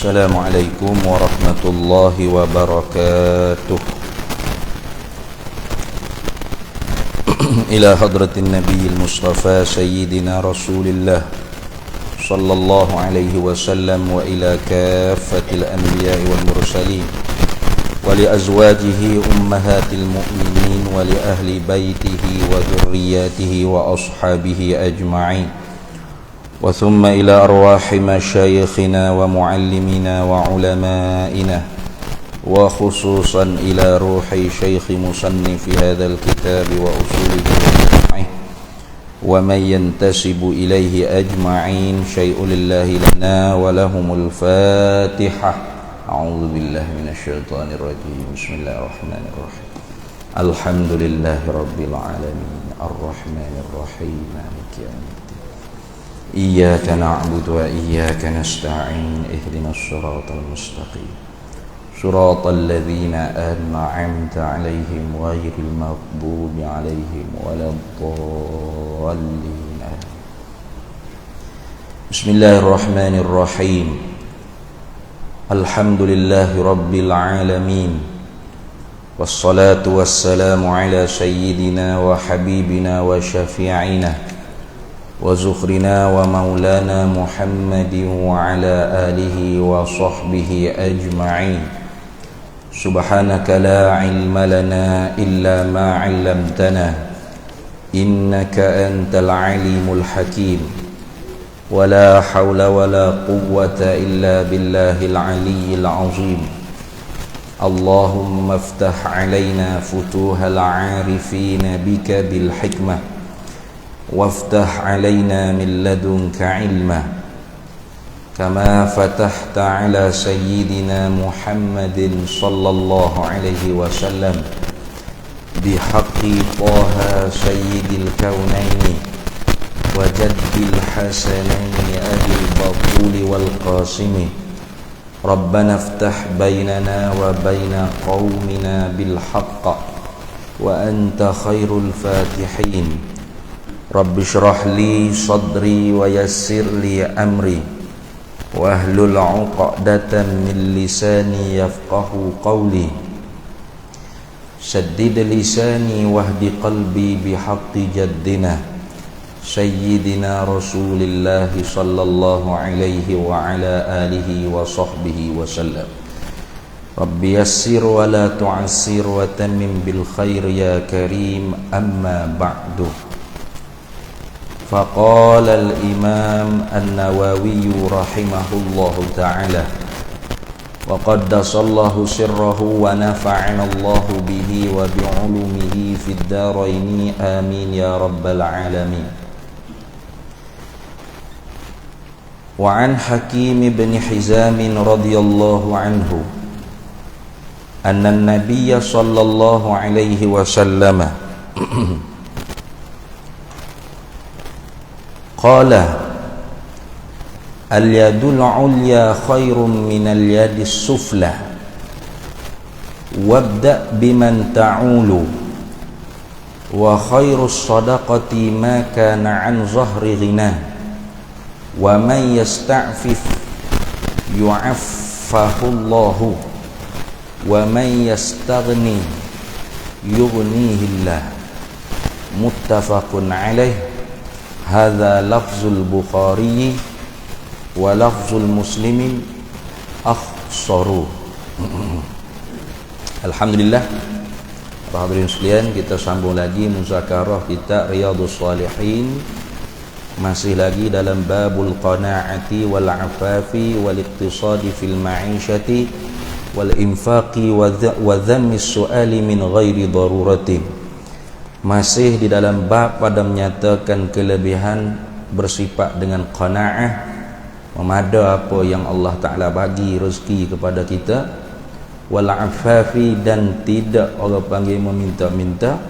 Assalamualaikum warahmatullahi wabarakatuh. Ila hadratin nabiyil mustafa sayyidina rasulillah sallallahu alaihi wasallam wa ila kaffatil anbiya'i wal mursalin wa li azwajihi ummahatil mu'minin wa li ahli baitihi wa dhurriyyatihi wa ashabihi ajma'in. وثم إلى أرواح مشايخنا ومعلمنا وعلمائنا وخصوصا إلى روح شيخ مصنف هذا الكتاب وأصوله وفرعه ومن ينتسب إليه أجمعين شيء لله لنا ولهم الفاتحة. أعوذ بالله من الشيطان الرجيم. بسم الله الرحمن الرحيم. الحمد لله رب العالمين الرحمن الرحيم مالك يوم الدين. إياك نعبد وإياك نستعين اهدنا الصراط المستقيم صراط الذين أنعمت عليهم غير المغضوب عليهم ولا الضالين. بسم الله الرحمن الرحيم. الحمد لله رب العالمين والصلاة والسلام على سيدنا وحبيبنا وشفيعنا وزخرنا ومولانا محمد وعلى آله وصحبه أجمعين. سبحانك لا علم لنا إلا ما علمتنا إنك أنت العليم الحكيم ولا حول ولا قوة إلا بالله العلي العظيم. اللهم افتح علينا فتوح العارفين بك بالحكمة وافتح علينا من لدنك علما كما فتحت على سيدنا محمد صلى الله عليه وسلم بحق طه سيد الكونين وجد الحسنين أبي البطول والقاسم. ربنا افتح بيننا وبين قومنا بالحق وأنت خير الفاتحين. رب اشرح لي صدري ويسر لي أمري واحلل عقدة من لساني يفقه قولي سدد لساني واهد قلبي بحق جدنا سيدنا رسول الله صلى الله عليه وعلى آله وصحبه وسلم. رب يسر ولا تعسر وتمم بالخير يا كريم. أما بعد. فقال الإمام النووي رحمه الله تعالى وقدس الله سره ونفعنا الله به وبعلومه في الدارين آمين يا رب العالمين. وعن حكيم بن حزام رضي الله عنه أن النبي صلى الله عليه وسلم قال اليد العليا خير من اليد السفلى وابدأ بمن تعول وخير الصدقة ما كان عن ظهر غناه ومن يستعفف يعفه الله ومن يستغني يغنيه الله. متفق عليه. Hadza lafzul Bukhari wa lafzul Muslimin akhsaru. Alhamdulillah, para hadirin sekalian, kita sambung lagi muzakarah kita Riyadhus Shalihin. Masih lagi dalam babul qanaati wal afafi wal iqtisadi fil ma'isyati wal infaqi wa dhammi su'ali min ghairi daruratin. Masih di dalam bab pada menyatakan kelebihan bersifat dengan qanaah, memada apa yang Allah Ta'ala bagi rezeki kepada kita, wal afafi dan tidak orang panggil meminta-minta,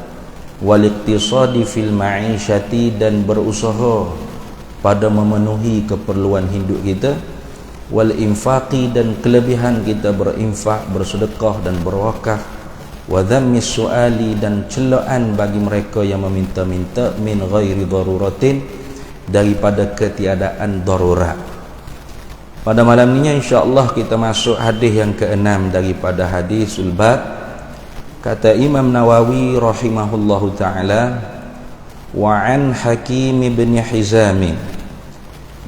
wal iqtisadi fil ma'isyati dan berusaha pada memenuhi keperluan hidup kita, wal infaqi dan kelebihan kita berinfak, bersedekah dan berwakaf, wa dhammis su'ali dan celaan bagi mereka yang meminta-minta, min ghairi daruratin daripada ketiadaan darurat. Pada malam ini insya-Allah kita masuk hadis yang ke-6 daripada hadisul bab. Kata Imam Nawawi rahimahullahu taala, wa an Hakim bin Hizam,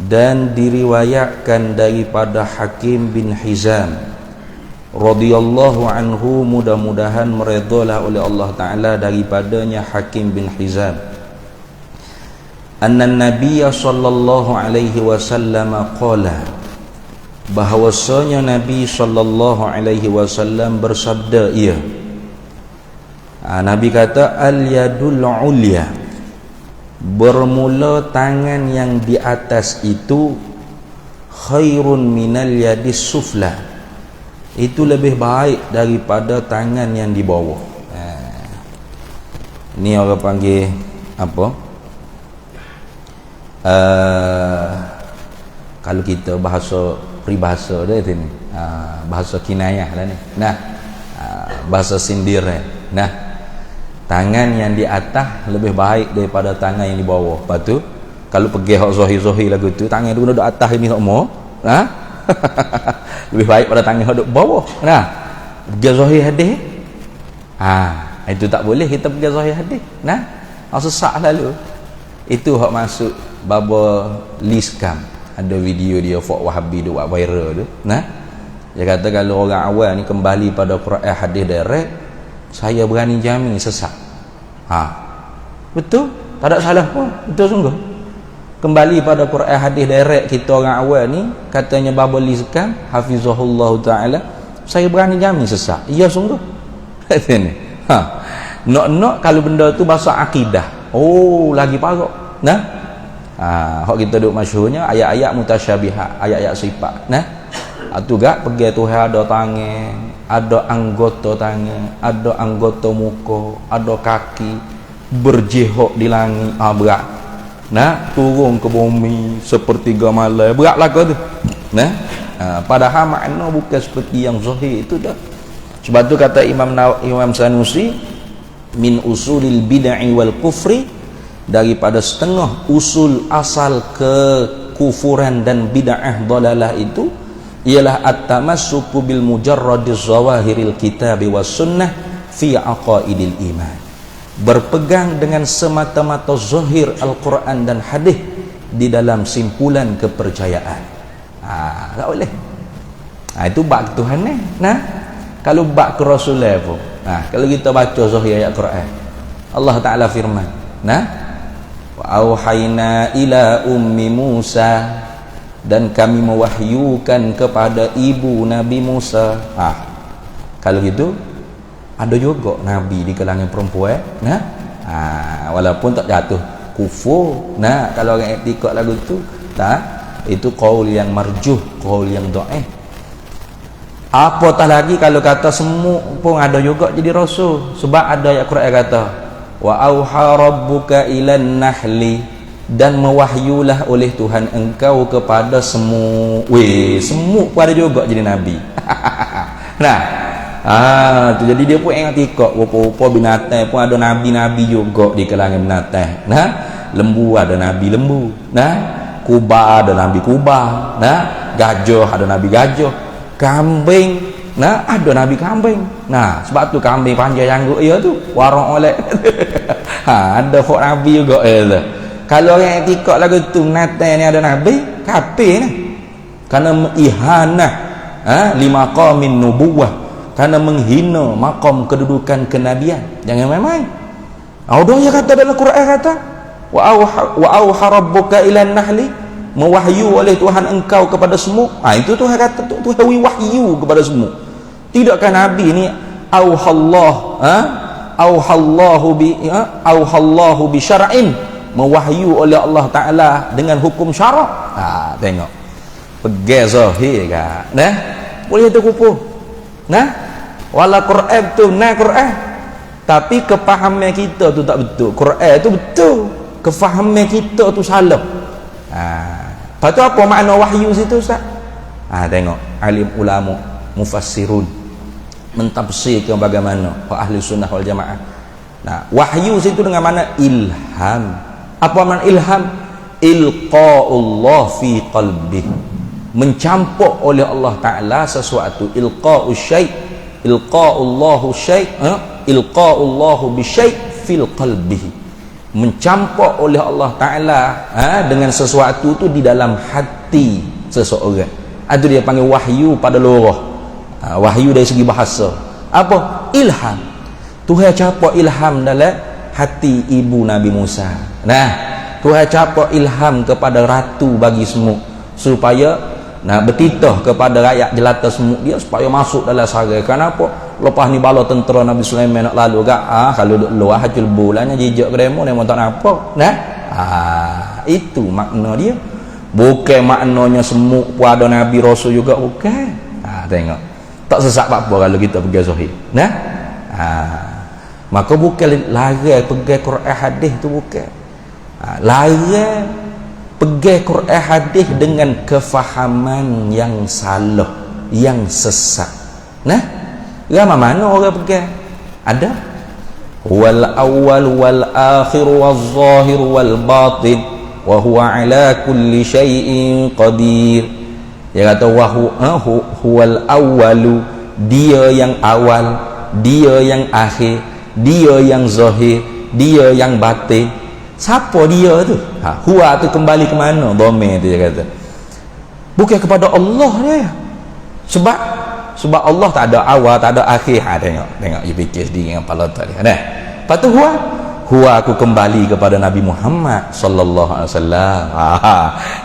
dan diriwayatkan daripada Hakim bin Hizam radhiyallahu anhu, mudah-mudahan meredhalah oleh Allah taala daripadanya Hakim bin Hizam, anna Nabiy sallallahu alaihi wasallam qala, bahwasanya Nabi sallallahu alaihi wasallam bersabda, Nabi kata, al yadul ulya, bermula tangan yang di atas itu, khairun minal yadis sufla, itu lebih baik daripada tangan yang di bawah. Ini orang panggil apa? Kalau kita bahasa peribahasa dia tu ni, bahasa kinayah lah ni. Nah, bahasa sindir. Nah, tangan yang di atas lebih baik daripada tangan yang di bawah. Lepas tu kalau pergi hak zahir-zahir lagu tu, tangan tu duduk atas ni tak mau, lebih baik pada tangan duduk bawah. Nah, pergi zahir hadis, itu tak boleh kita pergi zahir hadis. Nah, sesak lalu. Itu hak masuk baba liskam. Ada video dia Fok Wahabi tu buat viral tu. Nah, dia kata kalau orang awal ni kembali pada Quran hadis direct, saya berani jamin sesat. Betul, tak ada salah pun, betul sungguh. Kembali pada Quran hadis direct kita orang awal ni, katanya baba liskam hafizahullah taala, saya berani jamin sesat. Ya sungguh. Kata ni. Nak kalau benda tu bahasa akidah. Oh, lagi parah. Nah, hak kita duk masyhurnya ayat-ayat mutasyabihat, ayat-ayat sifat. Nah, tu gak pergi Tuhan ada tangan, ada anggota tangan, ada anggota muka, ada kaki, berjihad di langit, berat. Nah, turun ke bumi sepertiga malam, berat lah tu. Nah, padahal makna bukan seperti yang zahir itu dah. Sebab tu kata Imam Sanusi, min usulil bid'ah wal kufri, daripada setengah usul asal kekufuran dan bid'ah dalalah itu ialah at-tamassuku bil mujarradiz zawahiril kitabi was sunnah fi aqaidil iman, berpegang dengan semata-mata zahir Al-Quran dan hadis di dalam simpulan kepercayaan. Tak boleh. Itu bab Tuhan ni. Nah, kalau bab ke Rasulullah pun, kalau kita baca zahir ayat Quran, Allah Taala firman, wa auhayna ila ummi Musa, dan kami mewahyukan kepada ibu Nabi Musa. Kalau gitu ada juga nabi di kalangan perempuan. Walaupun tak jatuh kufur. Kalau orang etikad lagu tu, itu qaul yang marjuh, qaul yang dhaif. Apatah lagi kalau kata semua pun ada juga jadi rasul, sebab ada ayat Quran kata, wa auha rabbuka ilan nahli, dan mewahyulah oleh Tuhan engkau kepada semut. Semut pun ada juga jadi nabi. Tu jadi dia pun yang tikak rupa-rupa binatang pun ada nabi-nabi juga di kalangan binatang. Lembu ada nabi lembu. Kuba ada nabi kuba. Gajah ada nabi gajah. Kambing ada nabi kambing. Sebab tu kambing panjang janggut tu warung oleh. Ada hak nabi juga tu. Kalau orang etikad lagu tu Natal ni ada nabi, kafir ni. Kerana ihanah lima maqamin nubuwah, kerana menghina maqam kedudukan kenabian. Jangan main-main. Allah yang kata dalam Quran kata, wa auha rabbuka ilan nahli, mewahyu oleh Tuhan engkau kepada semut. Itu Tuhan kata, Tuhan wahyu kepada semut. Tidakkah nabi ni auhallahu bi syar'in, mewahyu oleh Allah Taala dengan hukum syarak. Tengok pergi zahir kan, boleh terkupu. Wala Quran tu Quran, tapi kefahaman kita tu tak betul. Quran tu betul, kefahaman kita tu salah. Lepas tu apa makna wahyu situ Ustaz? Tengok alim ulama mufassirun mentafsirkan bagaimana ahli sunnah wal jamaah. Wahyu situ dengan mana ilham. Apa makna ilham? Ilqa'ullah fi qalbi. mencampur oleh Allah Ta'ala sesuatu. Ilqa'ullahu bisyai' fil qalbihi, mencampur oleh Allah Ta'ala dengan sesuatu tu di dalam hati seseorang. Itu dia panggil wahyu pada lorah. Wahyu dari segi bahasa apa? Ilham. Tuhan campur ilham dalam hati ibu Nabi Musa. Nah, Tuhan campur ilham kepada ratu bagi semut supaya bertitah kepada rakyat jelata semut dia supaya masuk dalam sarai. Kenapa? Lepas ni bala tentera Nabi Sulaiman nak lalu kalau duk luar hacul bulannya jejak kedemo dia tak nampak. Itu makna dia. Bukan maknanya semut pun ada Nabi Rasul juga, bukan. Tengok, tak sesat apa kalau kita pergi zahir. Maka bukan larang pergi Quran hadis tu, bukan. Larang pergi Quran hadis dengan kefahaman yang salah, yang sesat. Ramai mana orang pergi? Ada wal awal wal akhir wal zahir wal batin wa huwa ala kulli syai'in qadir. Dia kata huwal awwalu, dia yang awal, dia yang akhir, dia yang zahir, dia yang batin. Siapa dia tu? Huwa tu kembali ke mana? Dhamir tu dia kata. Bukan kepada Allah dia. Sebab Allah tak ada awal, tak ada akhir. Tengok you fikir sendiri dengan kepala otak dia. Lepas tu huwa aku kembali kepada Nabi Muhammad sallallahu alaihi wasallam.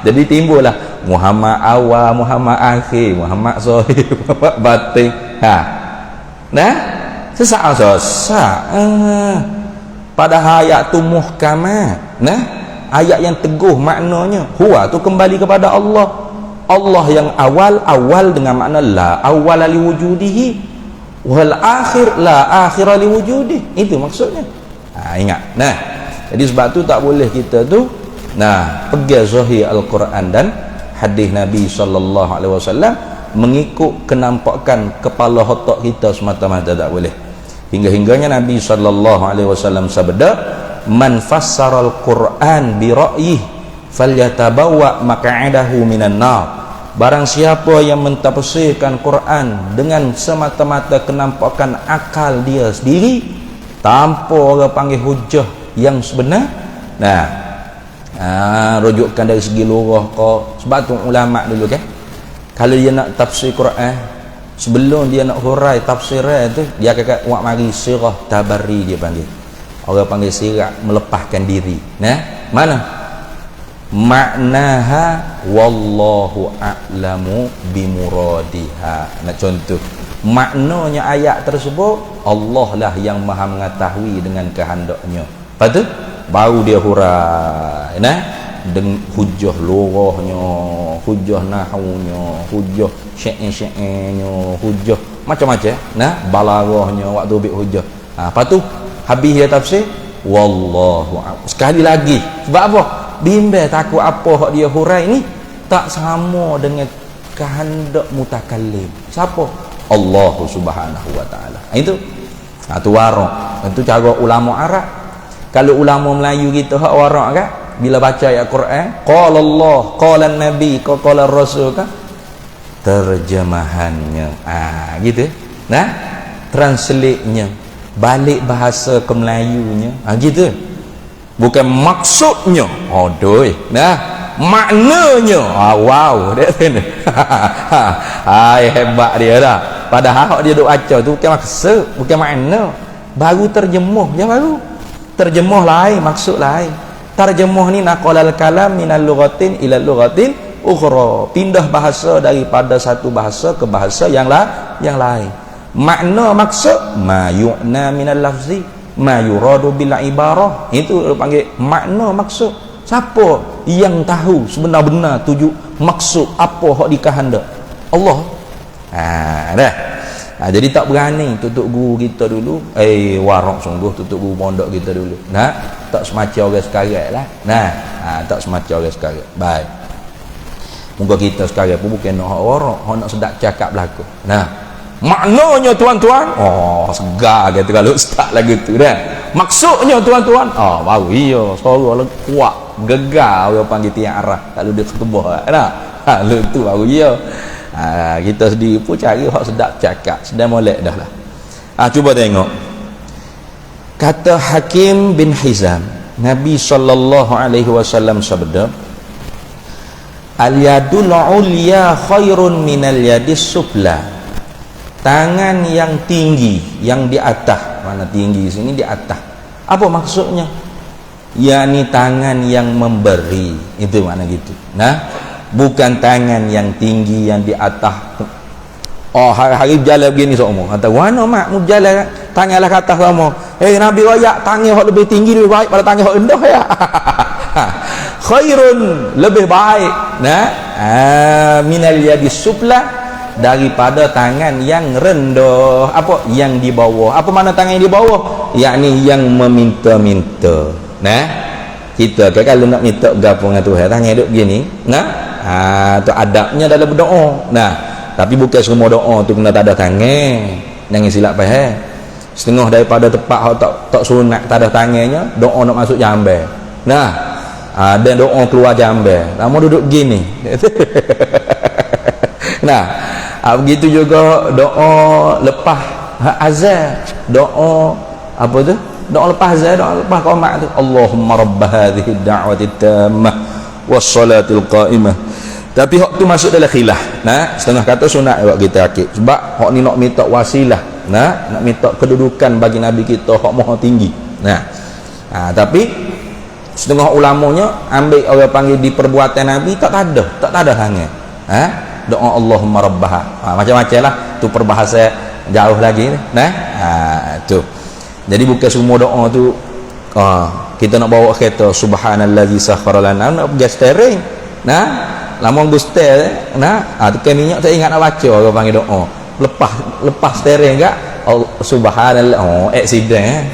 Jadi timbullah Muhammad awal, Muhammad akhir, Muhammad zahir, Muhammad batin. Sesak. Padahal ayat tu muhkamat. Ayat yang teguh maknanya. Huwa tu kembali kepada Allah. Allah yang awal dengan makna la awal li wujudihi wal akhir la akhir li wujudihi. Itu maksudnya. Ingat. Jadi sebab tu tak boleh kita tu pergi zahir Al-Quran dan hadis Nabi sallallahu alaihi wasallam mengikut kenampakan kepala otak kita semata-mata, tak boleh. Hingga-hingganya Nabi sallallahu alaihi wasallam sabda, man fassara al-Quran bi ra'yihi falyatabawwa maq'adahu minan nar. Barang siapa yang mentafsirkan Quran dengan semata-mata kenampakan akal dia sendiri tanpa orang panggil hujah yang sebenar, rujukkan dari segi lurah kau. Sebab tu ulama dulu kan, kalau dia nak tafsir Quran, sebelum dia nak hurai tafsiran tu, dia akan buat mari sirah tabari, dia panggil. Orang panggil sirah melepaskan diri. Mana? Maknaha wallahu a'lamu bimuradiha. Nak contoh, maknanya ayat tersebut Allah lah yang maha mengetahui dengan kehendaknya. Lepas tu baru dia hurai dengan hujah lurahnya, hujah nahwunya, hujah syair-syairnya, hujah macam-macam balaghahnya waktu ambil hujah. Lepas tu habis dia tafsir wallahu a'lam. Sekali lagi, sebab apa? Bimbang takut apa hak dia hurai ni tak sama dengan kehendak mutakallim. Siapa? Allah Subhanahu wa taala. Itu warak. Itu cara ulama Arab. Kalau ulama Melayu kita hak warak kan, bila baca ayat Quran, qala Allah, qala Nabi, qala Rasul kan, terjemahannya gitu. Translate-nya, balik bahasa ke Melayunya gitu. Bukan maksudnya. Maknanya. Wow, dia kena. Hebat dia dah. Padahal dia duk baca tu bukan maksud, bukan makna. Baru terjemuh je baru. Terjemuh lain, maksud lain. Terjemuh ni naqalal kalam minal lughatin ila lughatin ukhra. Pindah bahasa daripada satu bahasa ke bahasa yang lain. Makna maksud ma yu'na minal lafzi ma yuradu bil ibarah. Itu panggil makna maksud. Siapa yang tahu sebenar-benar tuju maksud apa hak dikehendak? Allah. Jadi tak berani tutup guru kita dulu. Warak sungguh tutup guru pondok kita dulu. Tak semacam orang sekarang lah. Tak semacam orang sekarang. Baik. Muka kita sekarang pun bukan nak warak, nak sedap cakap belaka. Maknanya tuan-tuan, segar kata kalau ustaz lagu tu dah. Maksudnya tuan-tuan, baru iya suara kuat, gegar orang panggil tiang arah kalau dia ketubah. Lu tu baru ya. Kita sendiri pun cari hak sedap cakap, sedang molek dah lah. Cuba tengok. Kata Hakim bin Hizam, Nabi sallallahu alaihi wasallam sabda, al-yadul ulya khairun minal yadis sufla. Tangan yang tinggi, yang di atas, mana tinggi sini di atas. Apa maksudnya? Yakni tangan yang memberi, itu mana gitu. Nah, bukan tangan yang tinggi yang di atas. Oh, hari-hari berjalan begini semua. Kata, "Mana mak mu berjalan tanganlah ke atas semua." Nabi royak tangan hak lebih tinggi lebih baik pada tangan hak rendah ya. Khairun, lebih baik. Nah, minal yadis sufla, daripada tangan yang rendah. Apa? Yang di bawah. Apa makna tangan yang di bawah? Yakni yang meminta-minta. Nah, kita kalau nak minta gapo dengan Tuhan, tangan duduk begini. Nah, tu adabnya dalam berdoa. Nah, tapi bukan semua doa tu kena tak ada tangan. Jangan silap faham. Setengah daripada tempat tak sunat tak ada tangannya, doa nak masuk jamban. Nah, ada doa keluar jamban. Lama duduk begini. Nah, begitu juga doa lepas azan, doa apa tu? Doa lepas azan, doa lepas qomat tu. Allahumma rabb hadhihi ad-da'wati tammah was-salatil qa'imah. Tapi hak tu masuk dalam khilaf. Nah, setengah kata sunat buat kita akid. Sebab hak ni nak minta wasilah. Nah, nak minta kedudukan bagi nabi kita hak maha tinggi. Nah. Tapi setengah ulamanya ambil orang panggil di perbuatan nabi tak ada tangan. Doa Allahumma rabbaha, macam-macam lah tu, perbahasa jauh lagi nah. Tu jadi bukan semua doa tu kita nak bawa kereta subhanallazi sakhkhara lana nak pergi steering nah, lama booster nah, tekan minyak tak ingat nak baca orang panggil doa lepas steering enggak subhanallah. Accident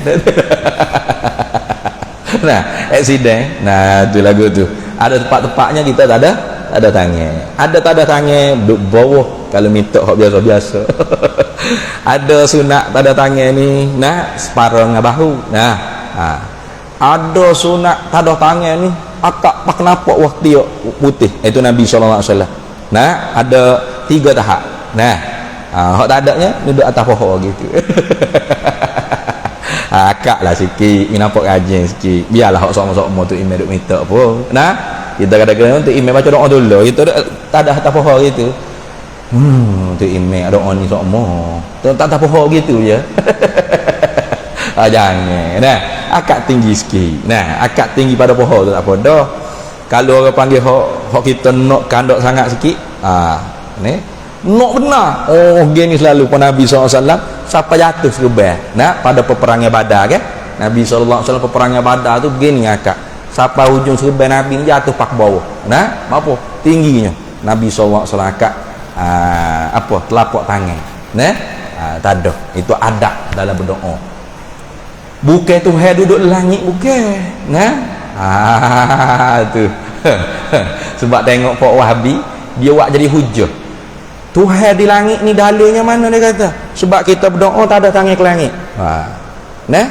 nah, accident. Nah, tu lagu tu ada tempat-tempatnya kita tak ada tangan. Ada tak ada tangan duduk bawah kalau minta hak biasa-biasa. Ada sunat tak ada tangan ni, nah, separuh dengan bahu. Nah, ada sunat tak ada tangan ni, akak pak kenapa waktu putih. Itu Nabi sallallahu alaihi wasallam. Nah, ada 3 tahap. Nah, hak tak adanya duduk atas pohon gitu. Akak lah sikit, nampak rajin sikit. Biarlah hak sama-sama tu imam duk minta pun. Nah, kita kadang-kadang untuk imam baca doa dulu, kita tak ada atas pohon gitu. Tu imam doa ni sama tak atas pohon gitu je. Jangan. Nah, akak tinggi sikit. Nah, akak tinggi pada pohon tu tak apa dah. Kalau orang panggil hak kita nak kandok sangat sikit, ni nak benar. Gini selalu pun Nabi SAW siapa jatuh serban. Nah, pada peperangan Badar kan, Nabi SAW peperangan Badar tu begini akak. Sampai ujung serban Nabi ni jatuh pak bawah. Nah, apa? Tingginya. Nabi SAW akak telapak tangan. Nah, tak ada. Itu adab dalam berdoa. Bukan Tuhan duduk di langit, bukan. Nah, tu. Sebab tengok Pak Wahabi, dia buat jadi hujah. Tuhan di langit ni dalilnya mana dia kata? Sebab kita berdoa tak ada tangan ke langit. Nah,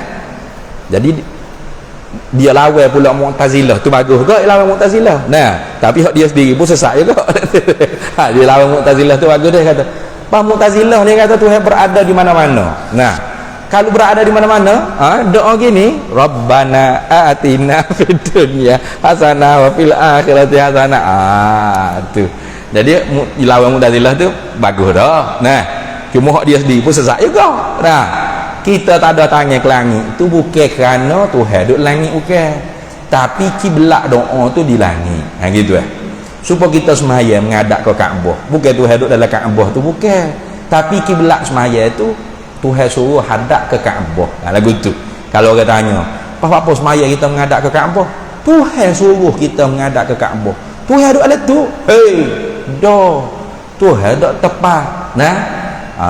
jadi dia lawan pula Mu'tazilah tu, bagus juga dia lawan Mu'tazilah. Nah, tapi hak dia sendiri pun sesat juga. Dia lawan Mu'tazilah tu bagus, dia kata Pak Mu'tazilah dia kata Tuhan berada di mana-mana. Nah, kalau berada di mana-mana, doa gini, Rabbana atina fid dunya hasanah wa fil akhirati hasanah. Tu. Jadi lawan Mu'tazilah tu bagus dah. Nah, cuma hak dia sendiri pun sesat juga. Nah, kita tak ada tangan ke langit tu bukan kerana Tuhan duduk langit, bukan, tapi kiblat doa tu di langit. Gitu supaya kita sembahyang menghadap ke Kaabah, bukan Tuhan duduk dalam Kaabah tu, bukan, tapi kiblat sembahyang tu Tuhan suruh hadap ke Kaabah. Lagu tu kalau orang tanya apa sembahyang kita menghadap ke Kaabah, Tuhan suruh kita menghadap ke Kaabah. Tuhan duduk dalam tu, Tuhan duduk tepat. Nah,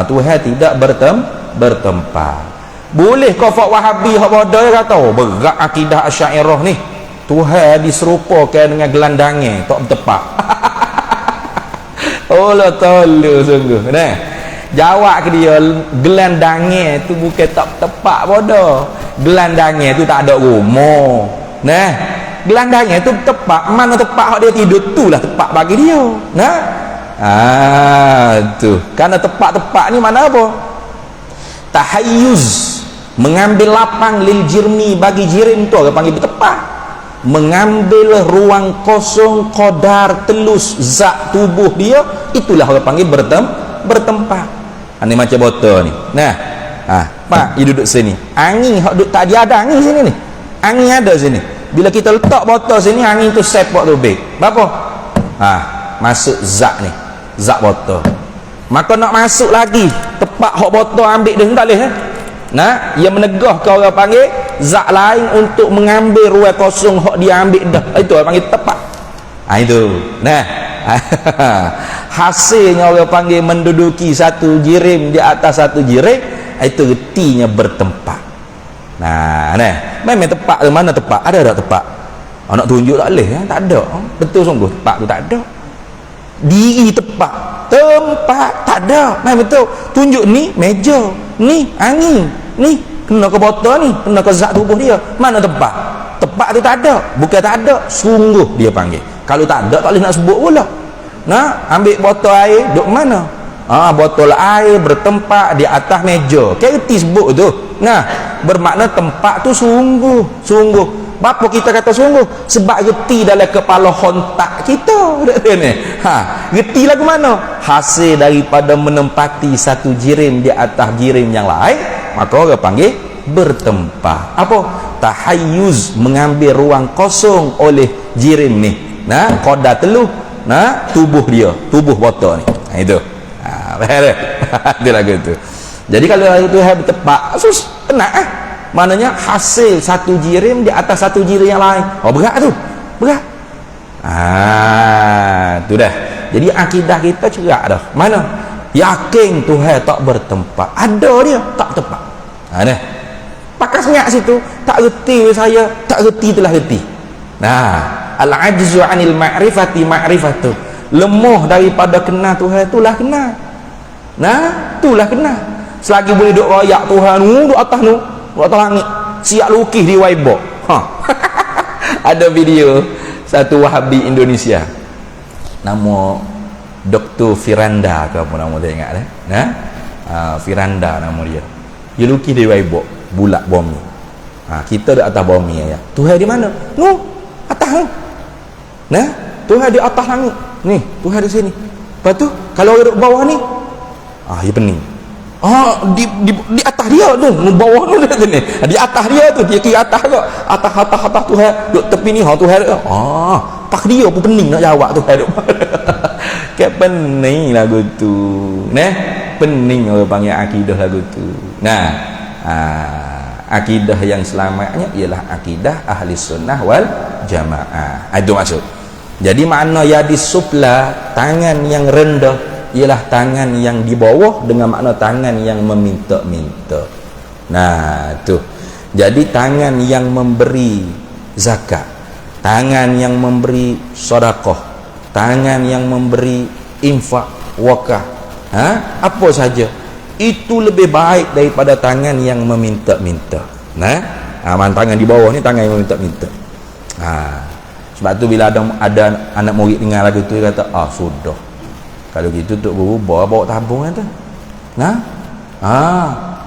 Tuhan tidak bertempat. Boleh kau Pak Wahabi hak bodoh dia kata berat akidah Asy'ariyah ni, Tuhan diserupakan dengan gelandangan tak bertepat. Allah tolong sungguh. Nah, jawab ke dia, gelandangan tu bukan tak tepat bodoh. Gelandangan tu tak ada rumah. Nah, gelandangnya itu tepak, mana tepak dia tidur itulah tepak bagi dia. Nah, tuh karena tepak-tepak ni mana apa? Tahayyuz, mengambil lapang lil jirmi, bagi jirim tu orang panggil bertepak, mengambil ruang kosong qadar telus zat tubuh dia, itulah orang panggil bertempat. Ini macam botol ni. Nah, pak dia duduk sini, angin hak duduk tak ada angin sini ni, angin ada sini. Bila kita letak botol sini, angin tu sepak tu baik berapa? Masuk zat ni, zat botol. Maka nak masuk lagi tepak hak botol ambil dia tak boleh. Nah, ia menegah kau orang panggil zat lain untuk mengambil ruang kosong hak dia ambil dah. Itu orang panggil tepak. Itu. Nah, hasilnya orang panggil menduduki satu jirim di atas satu jirim, itu retinya bertempat. Nah, memang tepak tu mana tepak? Ada tak tepak? Nak tunjuk tak boleh, tak ada. Betul sungguh tepak tu tak ada. Diri tepak, tempat tak ada. Memang betul. Tunjuk ni meja, ni angin, ni kena ke botol ni, kena ke zat tubuh dia. Mana tepak? Tepak tu tak ada. Bukan tak ada, sungguh dia panggil. Kalau tak ada tak boleh nak sebut pula. Nah, ambil botol air duk mana? Botol air bertempat di atas meja. Kerti sebut tu. Nah, bermakna tempat tu sungguh. Bapa kita kata sungguh? Sebab reti dalam kepala hontak kita. Reti lagu mana? Hasil daripada menempati satu jirim di atas jirim yang lain, maka orang panggil bertempat. Apa? Tahayyuz, mengambil ruang kosong oleh jirim ni. Nah, qadar teluh. Nah, tubuh dia, tubuh botol ni. Itu. Itu lagu tu. Jadi kalau lagu tu bertepak, sus kena maknanya hasil satu jirim di atas satu jirim yang lain. Berat tu. Berat. Tu dah. Jadi akidah kita cerak dah. Mana? Yakin Tuhan tak bertempat. Ada dia tak tepat. Dah. Pakai senyap situ, tak reti saya, tak reti telah reti. Al-ajzu 'anil ma'rifati ma'rifatu. Lemah daripada kenal Tuhan itulah kenal. Itulah kenal. Selagi boleh duk royak Tuhan duk atas duk atas langit, siap lukis di Weibo. Ada video satu Wahabi Indonesia. Nama Dr. Firanda ke apa nama dia ingat Firanda nama dia. Dia lukis di Weibo, bulat bumi. Kita di atas bumi ya. Tuhan di mana? Atas ni. Tuhan di atas langit. Ni, Tuhan di sini. Lepas tu kalau duduk bawah ni, dia pening. Di atas dia tu, bawah tu ni. Di atas dia tu, dia kira atas ke? Atas Tuhan, duduk tepi ni, Tuhan. Tak dia pun pening nak jawab Tuhan. Kayak pening lagu tu. Pening orang panggil akidah lagu tu. Akidah yang selamatnya ialah akidah ahli sunnah wal jamaah. Itu maksud. Jadi makna yadis sufla, tangan yang rendah, ialah tangan yang di bawah dengan makna tangan yang meminta-minta. Tu. Jadi tangan yang memberi zakat, tangan yang memberi sedekah, tangan yang memberi infak, wakaf, apa saja itu lebih baik daripada tangan yang meminta-minta. Tangan di bawah ni tangan yang meminta-minta. Sebab tu bila ada anak murid dengar lagu tu, dia kata sudah kalau gitu Tok Guru bawa tabung kan tu.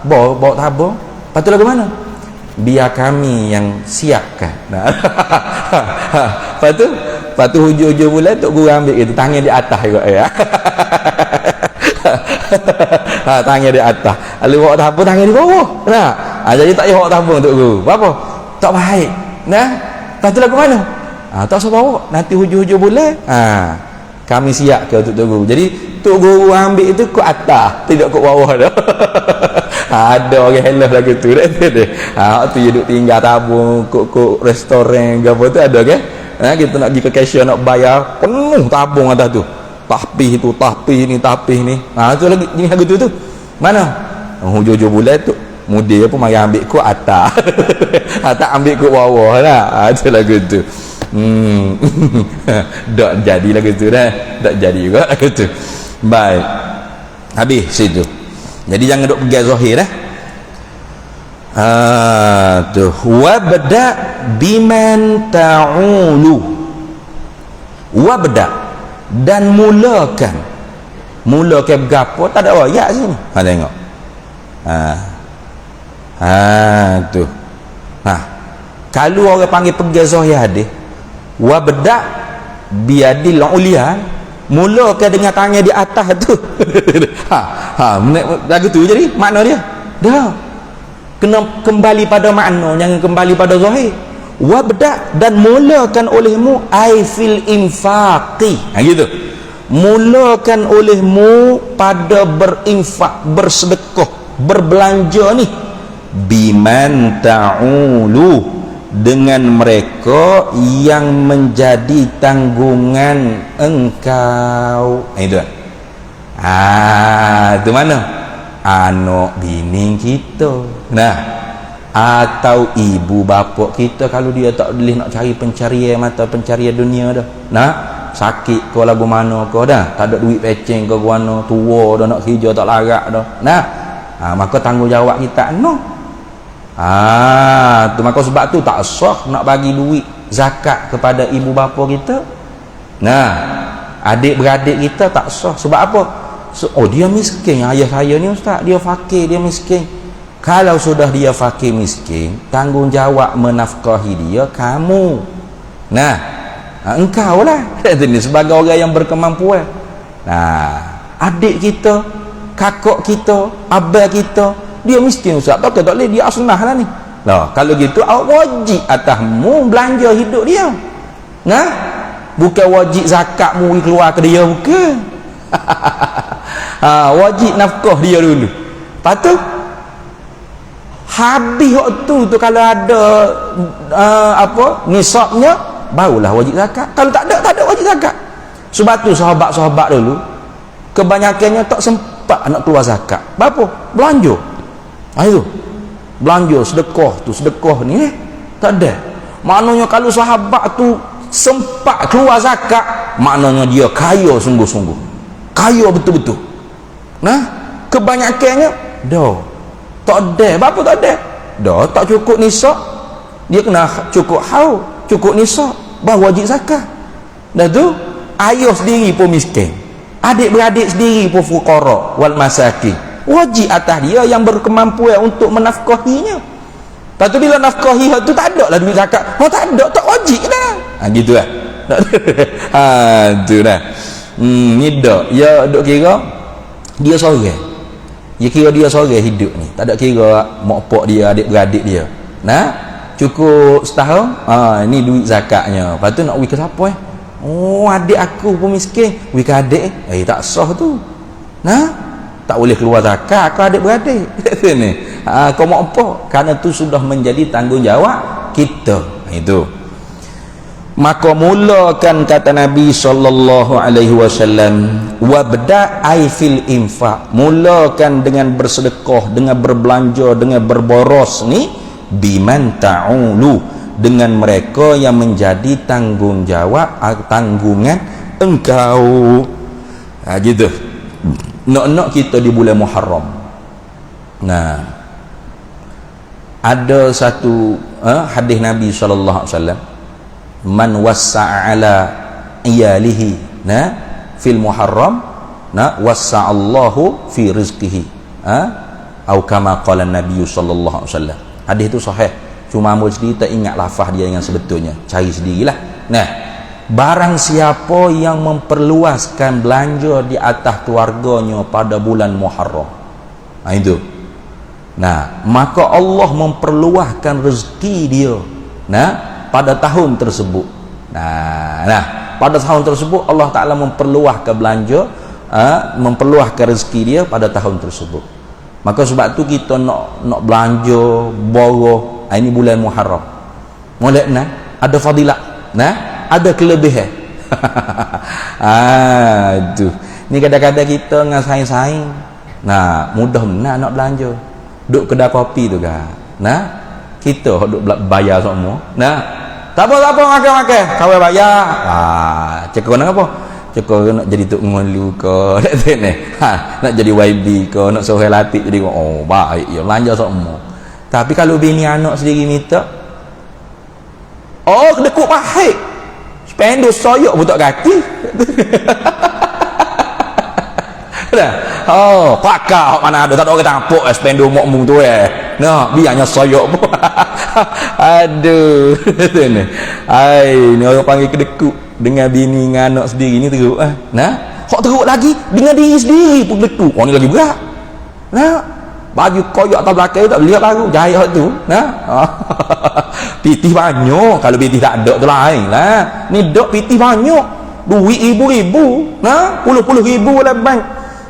Bawa tabung. Lepas tu lagu mana? Biar kami yang siapkan. Lepas tu hujung-hujung bulan Tok Guru ambil itu tangan di atas juga tangan di atas. Kalau bawa tabung tangan di bawah. Jadi tak payah bawa tabung Tok Guru. Apa? Tak baik. Lepas tu lagu mana? Tak usah bawa. Nanti hujung-hujung bulan kami siap ke Tok Guru. Jadi Tok Guru ambil itu ke atas, tidak ke bawah dah. Ada orang hellah lagu tu dah. Tu dia duk tinggal tabung kok restoran ke apa tu ada kan? Kita nak pergi ke cashier nak bayar, penuh tabung atas tu. Tahpih ni. Tu lagi jenis lagu tu. Mana? Hujung-hujung bulan tu mudir pun mari ambil ke atas. Tak ambil ke bawah lah. Tu lagu tu. Tak jadi lagu tu dah. Tak jadi juga lagu tu. Baik. Habis situ. Jadi jangan duk pergi zahir dah. Tu wabda biman ta'ulu wabda, dan mulakan berapa, tak ada ayat sini. Tengok tu. Kalau orang panggil pergi zahir hadis, wabda biadil ulia, mulakan dengan tangan di atas tu. Lagu tu jadi makna dia dah kena kembali pada makna, jangan kembali pada zahir. Wabda, dan mulakan olehmu ai fil infaqi, gitu, mulakan olehmu pada berinfak, bersedekah, berbelanja ni, biman ta'ulu, dengan mereka yang menjadi tanggungan engkau. Itu itu mana? Anak bini kita, atau ibu bapa kita, kalau dia tak boleh nak cari pencarian mata pencarian dunia dah, sakit ke lagu mana ke dah, tak ada duit peceng ke mana, tua dah nak kerja tak larat dah, maka tanggungjawab kita tu. Maka sebab tu tak sah nak bagi duit zakat kepada ibu bapa kita, adik-beradik kita tak sah. Sebab apa? Dia miskin, ayah saya ni ustaz, dia fakir, dia miskin. Kalau sudah dia fakir miskin, tanggungjawab menafkahi dia kamu, engkau lah sebagai orang yang berkemampuan. Adik kita, kakak kita, abang kita, dia miskin ustaz, tak boleh, dia asnah lah ni. Kalau gitu wajib atasmu belanja hidup dia, bukan wajib zakatmu keluar ke dia, bukan. Wajib nafkah dia dulu, lepas tu habis waktu tu kalau ada nisabnya, barulah wajib zakat. Kalau tak ada wajib zakat. Sebab tu sahabat-sahabat dulu kebanyakannya tak sempat nak keluar zakat. Berapa? Belanja. Itu belanja, sedekah ni tak ada. Maknanya kalau sahabat tu sempat keluar zakat, maknanya dia kaya sungguh-sungguh, kaya betul-betul. Kebanyakannya tak ada. Berapa tak ada? Tak cukup nisab, dia kena cukup haul, cukup nisab, baru wajib zakat. Dah tu ayah sendiri pun miskin, adik-beradik sendiri pun fuqara wal masakin, wajib atas dia yang berkemampuan untuk menafkahinya. Lepas tu bila nafkahi tu tak ada lah duit zakat, tak ada, tak wajib dah. Gitu lah. Tu dah. Ni dak ya duk kira dia seorang. Dia kira dia seorang hidup ni, tak ada kira mak pak dia, adik-beradik dia. Cukup setahun, ni duit zakatnya. Lepas tu nak wik ke siapa adik aku pun miskin, wik ke adik tak sah tu. Tak boleh keluar zakat kau adik-beradik. Ni kau mak pak, kerana tu sudah menjadi tanggungjawab kita. Itu. Maka mulakan, kata Nabi SAW, wabda ai fil infaq, mulakan dengan bersedekah, dengan berbelanja, dengan berboros ni, biman ta'ulu, dengan mereka yang menjadi tanggungjawab, tanggungan engkau. Gitu. Nak kita di bulan Muharram. Ada satu hadis Nabi SAW, man wassa'a ala iyalihi fil Muharram wassa'allahu fi rizqihi, atau kama qala Nabi sallallahu alaihi wasallam. Hadis itu sahih, cuma ambil sendiri tak ingat lafaz dia yang sebetulnya, cari sendirilah. Barang siapa yang memperluaskan belanja di atas keluarganya pada bulan Muharram, itu maka Allah memperluaskan rezeki dia pada tahun tersebut. Pada tahun tersebut Allah Ta'ala memperluaskan belanja, memperluaskan rezeki dia pada tahun tersebut. Maka sebab tu kita nak belanja borong, ini bulan Muharram, molek ada fadilat, ada kelebihan. Tu ni kadang-kadang kita dengan saing-saing, mudah nak belanja, duk kedai kopi tu kan, kita duk bayar semua, tak apa makan kawan bayar. Cakap nak apa? Cakap nak jadi tok ngolu ke nak jadi YB ke, nak suruh latih jadi baik ya belanja semua. Tapi kalau bini anak sendiri minta, Oh, kedekut pahit. Spenduk soyok pun tak kaki. Dah. Oh, pakar mana ada tak ada orang tampuk spenduk mokmu tu Nah, biarnya soyok pun. Aduh. Ni. Ai, ni orang panggil kedekut dengan bini dengan anak sendiri ni teruk Nah, hok teruk lagi dengan diri sendiri pun kedekut. Oh, ni lagi berat. Nah, baju koyak atas belakang tak boleh baru jahit tu. Nah. Pitih banyak, kalau pitih tak ada tu lain lah. Ni dok pitih banyak, duit ribu-ribu, nah, puluh-puluh ribu lah bank,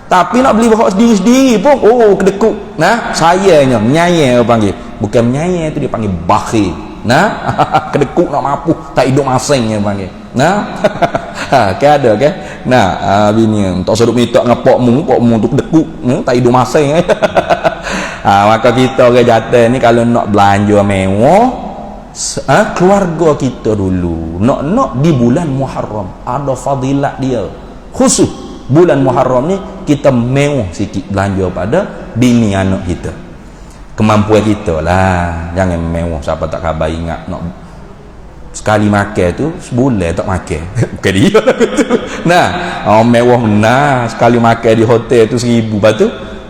tapi nak beli bawa sendiri-sendiri pun, oh kedekut. Nah, sayangnya menyayang orang panggil, bukan menyayang tu dia panggil bakhil. Nah, kedekut nak mampu tak hidup masing dia panggil. Nah, kan ada kan. Nah, bini tak seduk minta dengan pokmu tu kedekut, tak hidup masing. Maka kita orang jantan ni kalau nak belanja mewah, keluarga kita dulu nak di bulan Muharram ada fadilat dia khusus. Bulan Muharram ni kita mewah sikit belanja pada bini anak kita, kemampuan kita lah. Jangan mewah siapa tak khabar ingat nak sekali makan tu sebulan tak makan. Bukan dia lah tu. Nah, mewah benar sekali makan di hotel tu 1,000, lepas tu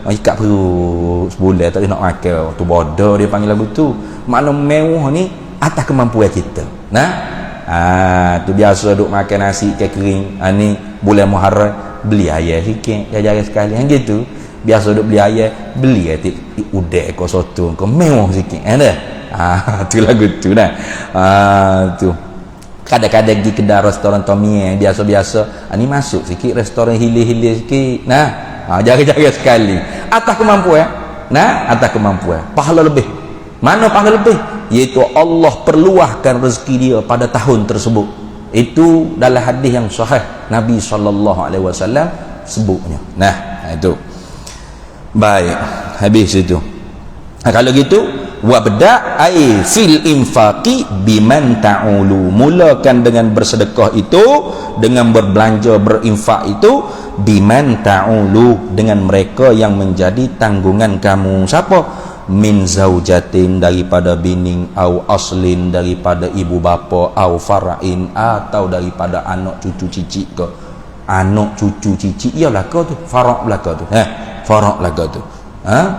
ikat perut sebulan tak nak makan tu, bodoh dia panggil lagu tu. Makna mewah ni atas kemampuan kita. Nah, tu biasa duk makan nasi ikan kering. Ni bulan Muharram beli ayam sikit, jajan sekali hang gitu. Biasa duk beli ayam, beli udek ekor soto kau mewah sikit. Ada. Tu lagu tu dah. Tu. Kadang-kadang pergi kedai restoran Tommy biasa-biasa, ni masuk sikit restoran hilir-hilir sikit. Nah, jaga-jaga sekali. Atas kemampuan. Nah, atas kemampuan. Pahala lebih. Mana pahala lebih? Iaitu Allah perluahkan rezeki dia pada tahun tersebut. Itu dalam hadis yang sahih Nabi SAW sebutnya. Nah, itu baik, habis itu. Kalau gitu, wabda ai fil infaqi biman ta'ulu, mulakan dengan bersedekah itu, dengan berbelanja berinfak itu, biman ta'ulu, dengan mereka yang menjadi tanggungan kamu. Siapa? Min zaujatin, daripada bining, au aslin, daripada ibu bapa, au fara'in, atau daripada anak cucu cicit ke. Anak cucu cicit ialah kau tu, farak belaka tu. Farak belaka tu.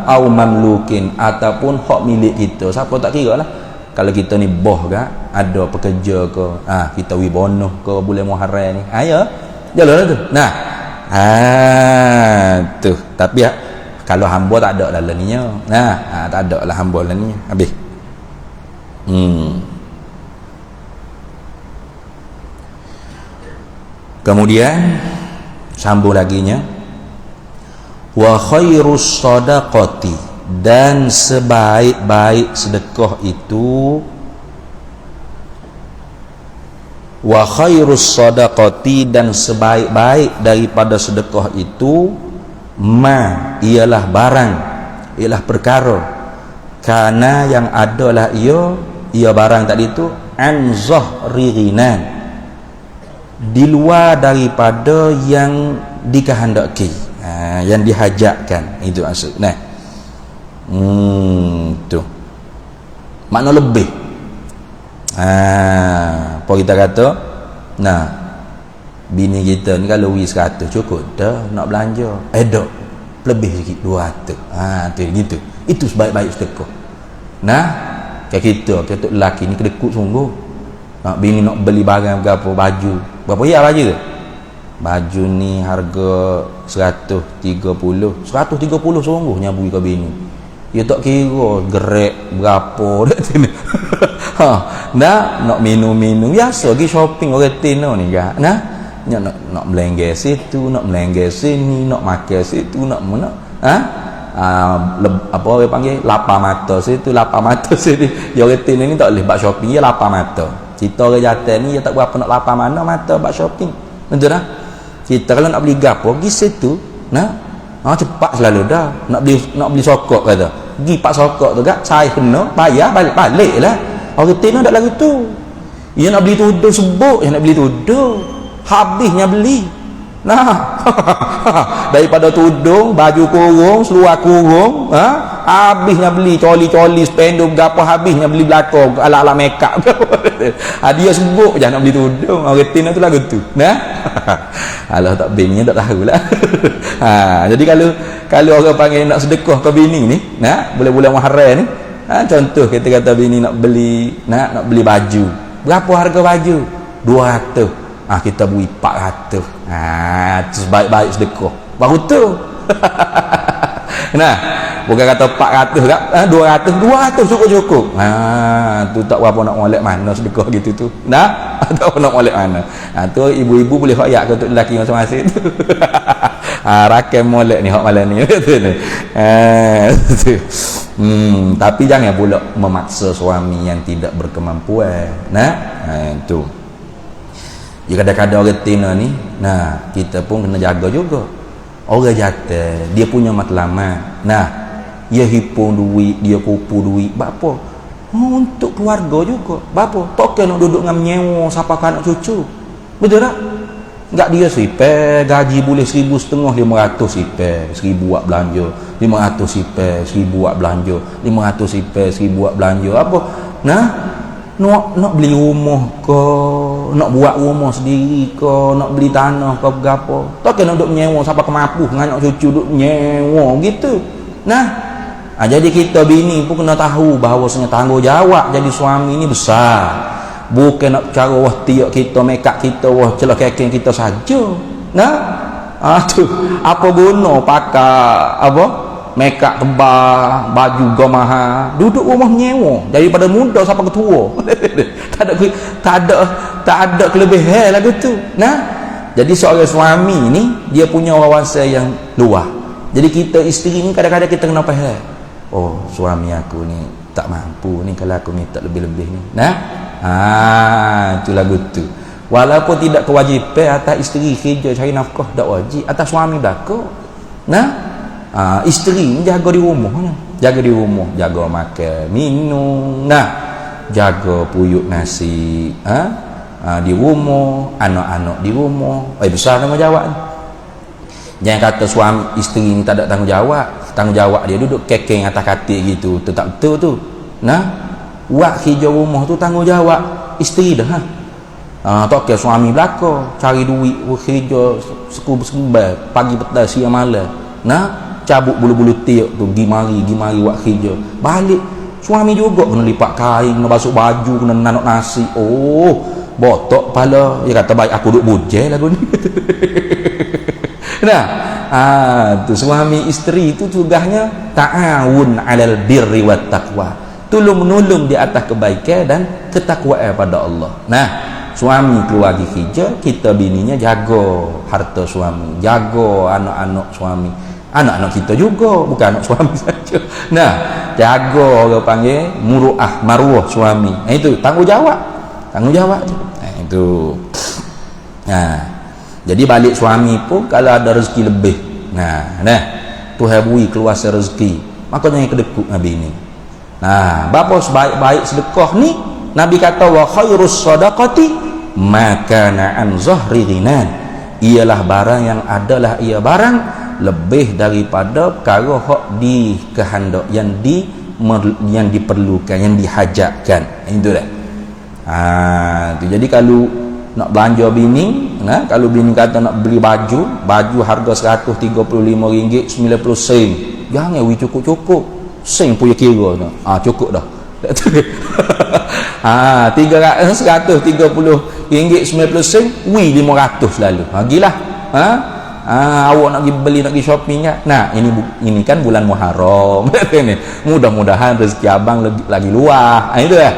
Au mamlukin, ataupun hak milik kita. Siapa tak kira lah. Kalau kita ni boh ke, ada pekerja ke, kita wi bonus ke bulan Muharram ni. Ya. Jalanlah tu. Nah. Tu. Tapi kalau hamba tak ada dalam ni. Nah, tak ada lah hamba dalam ni. Habis. Kemudian sambung laginya, wa khairus sadaqati, dan sebaik-baik sedekah itu, wa khairus sadaqati, dan sebaik-baik daripada sedekah itu, ialah barang, ialah perkara, karena yang adalah ia barang tadi itu an zahri ghinan, di luar daripada yang dikehendaki, yang dihajatkan, itu maksud. Nah, tu makna lebih. Apa kita kata, nah, bini kita ni kalau wis 100 cukup dah nak belanja, dak lebih sikit 200. Tu gitu. Itu sebaik-baik sedekah. Nah, kayak kita lelaki ni kedekut sungguh. Nak bini nak beli barang berapa, baju berapa ya baju tu? Baju ni harga 130 sungguh nyabui ke bini. Dia tak kira gerek berapa dak sini. Nak minum biasa pergi shopping orang Tino ni kan. Nah, nak melengger situ, nak melengger sini, nak makan situ, nak mana, apa orang panggil lapar mata situ, lapar mata sini. Dia orang Tino ni tak boleh buat shopping, dia lapar mata. Kita orang jantan ni dia tak berapa nak lapar mana mata buat shopping. Betul tak? Kita kalau nak beli gapo pergi situ, cepat selalu dah. Nak beli sokok kata. Pergi pak sokok tu gak, saya kena bayar balik lah. Orang Tino tak lagu tu. Dia nak beli tudung sebut, dia nak beli tudung. Habisnya beli. Nah, daripada tudung, baju kurung, seluar kurung, habisnya beli coli-coli, spendum gapo, habisnya beli belakang ala-ala makeup. Dia sebut je nak beli tudung, orang retin tu lagu tu. Nah. Allah tak bininya tak tahulah. Jadi kalau orang panggil nak sedekah ke bini ni, nah, bulan-bulan Muharram ni, contoh kita kata bini nak beli baju. Berapa harga baju? 200. Kita beri 400. Tu sebaik-baik sedekah. Baru tu. Nah, bukan kata 400 tak, 200 cukup-cukup. Tu tak berapa nak molek mana sedekah gitu tu. Nah, tak apa nak molek mana. Tu ibu-ibu boleh hoyak ke untuk lelaki masing-masing tu. Rakan molek ni hak malam ni. Tapi jangan pula memaksa suami yang tidak berkemampuan. Nah, itu. Ya kadang-kadang orang tina ni, nah, kita pun kena jaga juga. Orang jatuh, dia punya matlamat. Nah, dia hipung duit, dia kupu duit. Bapa? Untuk keluarga juga. Bapa? Tak kena duduk dengan menyewa siapa anak cucu. Betul tak? Enggak dia sipai, gaji boleh 1,500 sipai, 1,000 buat belanja. 500 sipai, 1,000 buat belanja. 500 sipai, 1,000 buat belanja. Apa? Nah, nak beli rumah ke, nak buat rumah sendiri ke, nak beli tanah ke berapa, tak kena duduk menyewa siapa kemampu dengan anak cucu duduk menyewa gitu. Nah, jadi kita bini pun kena tahu bahawasanya tanggungjawab jadi suami ni besar. Bukan nak cara wah tiak kita, makeup kita, wah celah kekeng kita saja. Nah, tu apa guna pakai apa makeup tebal, baju gamaha, duduk rumah menyewa daripada muda sampai ke tua. tak ada kelebihan lagu tu. Nah, jadi seorang suami ni dia punya wawasan yang luas. Jadi kita isteri ni kadang-kadang kita kena faham, oh suami aku ni tak mampu ni kalau aku minta lebih-lebih ni. Nah, itu lagu tu. Walaupun tidak kewajipan atas isteri kerja cari nafkah, tak wajib atas suami belaka. Nah, isteri ni jaga di rumahnya, jaga makan minum, nah, jaga puyuk nasi di rumah, anak-anak di rumah. Besar tanggungjawab ni. Jangan kata suami isteri ni tak ada tanggungjawab dia duduk kekeng atas katil gitu, tu tak betul tu. Nah, buat kerja rumah tu tanggungjawab isteri dah. Tak kira suami belaka cari duit kerja sekubur pagi petang siang malam. Nah, cabut bulu-bulu tiak tu gi mari buat kerja. Balik suami juga kena lipat kain, kena basuh baju, kena nanok nasi. Oh, botok pala. Dia kata baik aku duk bujai lagu ni. Nah, tu suami isteri itu tugasnya ta'awun 'alal birri wat taqwa. Tolong menolong di atas kebaikan dan ketakwaan pada Allah. Nah, suami keluar pergi kerja, kita bininya jaga harta suami, jaga anak-anak suami. Anak-anak kita juga, bukan anak suami saja. Nah, jaga orang panggil muruah, maruah suami. Itu tanggungjawab tu. Itu. Jadi balik suami pun kalau ada rezeki lebih. Nah, Tuhan beri keluar rezeki. Maka jangan kedekut Nabi ni. Nah, bapa sebaik-baik sedekah ni, Nabi kata wa khairus sadaqati ma kana an zahri ghinan. Ialah barang yang adalah ia barang lebih daripada perkara hak dikehendak yang diperlukan, yang dihajatkan. Itu dah. Tu jadi kalau nak belanja bini, kalau bini kata nak beli baju harga RM135 90 sen, jangan cukup sen punya kira tu. Cukup dah. RM130 sen, wi 500 lalu. Gilah. Awak nak pergi beli, nak pergi shopping kan. Nah, ini kan bulan Muharram. Mudah-mudahan rezeki abang lagi luas. Itu lah.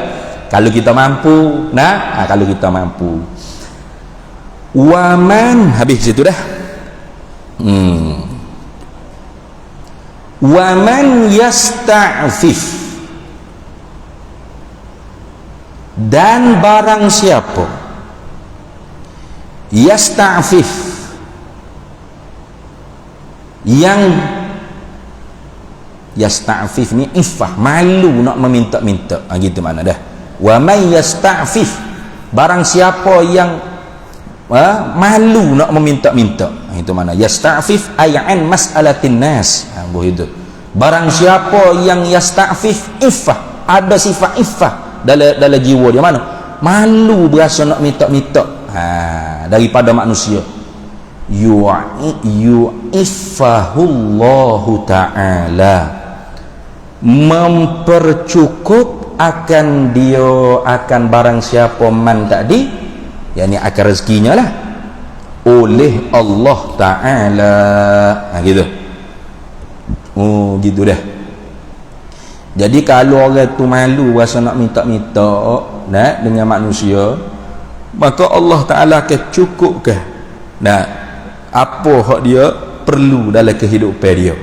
Kalau kita mampu, kalau kita mampu. Waman, habis situ dah. Waman yasta'fif, dan barang siapa yasta'fif, yang yasta'fif ni iffah, malu nak meminta-minta, gitu mana dah. Wa may yasta'fif, barang siapa yang malu nak meminta-minta. Itu mana yasta'fif ay'an mas'alatin nas. Begitu. Barang siapa yang yasta'fif iffah, ada sifat iffah dalam jiwa dia, mana malu berasa nak minta-minta daripada manusia, yu'iffahullahu ta'ala, mempercukup akan dia, akan barang siapa man tadi, yakni akan rezekinya lah, oleh Allah Ta'ala. Gitu. Oh gitu dah. Jadi kalau orang tu malu rasa nak minta-minta dengan manusia, maka Allah Ta'ala akan cukupkan apa hak dia perlu dalam kehidupan dia.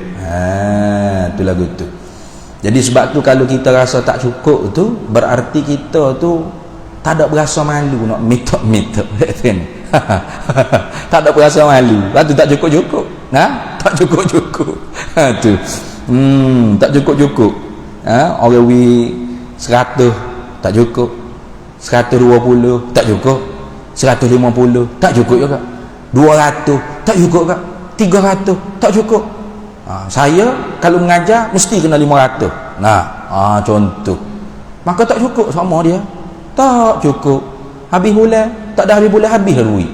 Tu lagu tu. Jadi sebab tu kalau kita rasa tak cukup tu, berarti kita tu tak ada berasa malu nak minta-minta. Tak ada berasa malu. Lepas tu tak cukup-cukup. Tak cukup-cukup. Tu. Tak cukup-cukup. Orang wi 100 tak cukup, 120 tak cukup, 150 tak cukup juga, 200 tak cukup juga, 300 tak cukup. Saya kalau mengajar mesti kena 500. Contoh. Maka tak cukup sama dia. Tak cukup. Habis bulan, tak ada habis bulan, habis duit.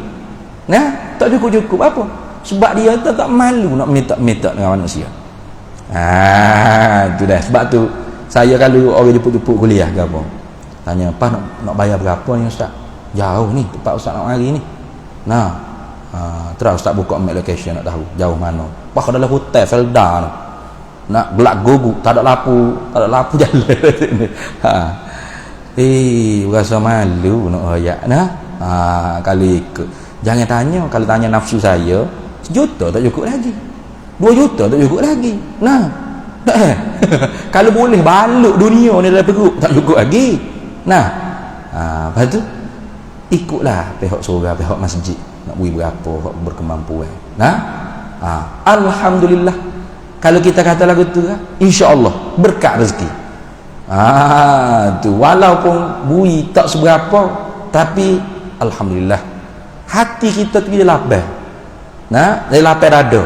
Tak cukup-cukup. Apa? Sebab dia tak malu nak minta-minta dengan manusia. Tu dah. Sebab tu saya kalau orang jemput-jemput kuliah ke apa, tanya, "Pas nak bayar berapa ni ustaz? Jauh ni tempat ustaz nak mari ni." Terus ustaz buka map location nak tahu jauh mana. Pas dalam hotel Felda nak gelak guguk, tak ada lampu jalan. Berasa malu nak royak kalau ikut. Jangan tanya, kalau tanya nafsu saya, 1 juta tak cukup lagi, 2 juta tak cukup lagi. Kalau boleh balik dunia ni dalam perut tak cukup lagi. Lepas tu ikutlah pihak surau, pihak masjid nak beri berapa hak berkemampuan. Alhamdulillah, kalau kita kata lagu tu insya-Allah berkat rezeki. Tu walaupun bui tak seberapa, tapi alhamdulillah hati kita tu dia lapar. Dia lapar dada.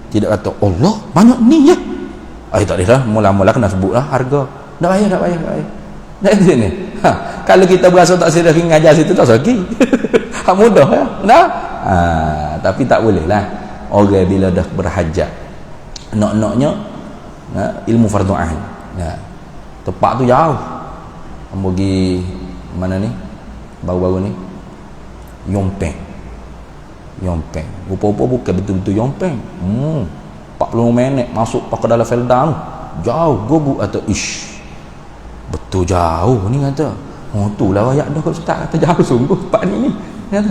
Tidak kata Allah banyak ni ya. Tak boleh lah, mula-mula kena sebut lah harga. Tak payah. Tak ada ni. Kalau kita berasa tak serius ngajar situ, tak sakit. Mudah ya. Tapi tak boleh lah. Orang bila dah berhajat, nak-naknya ilmu fardu ain. Tempat tu jauh. Pergi mana ni? Baru-baru ni Yompeng. Rupa-rupa bukan betul-betul Yompeng. 40 minit masuk pakai dalam Felda tu. Jauh guguk atau betul jauh ni kata. Tu lah ayat dah ustaz kata jauh sungguh tempat ni kata.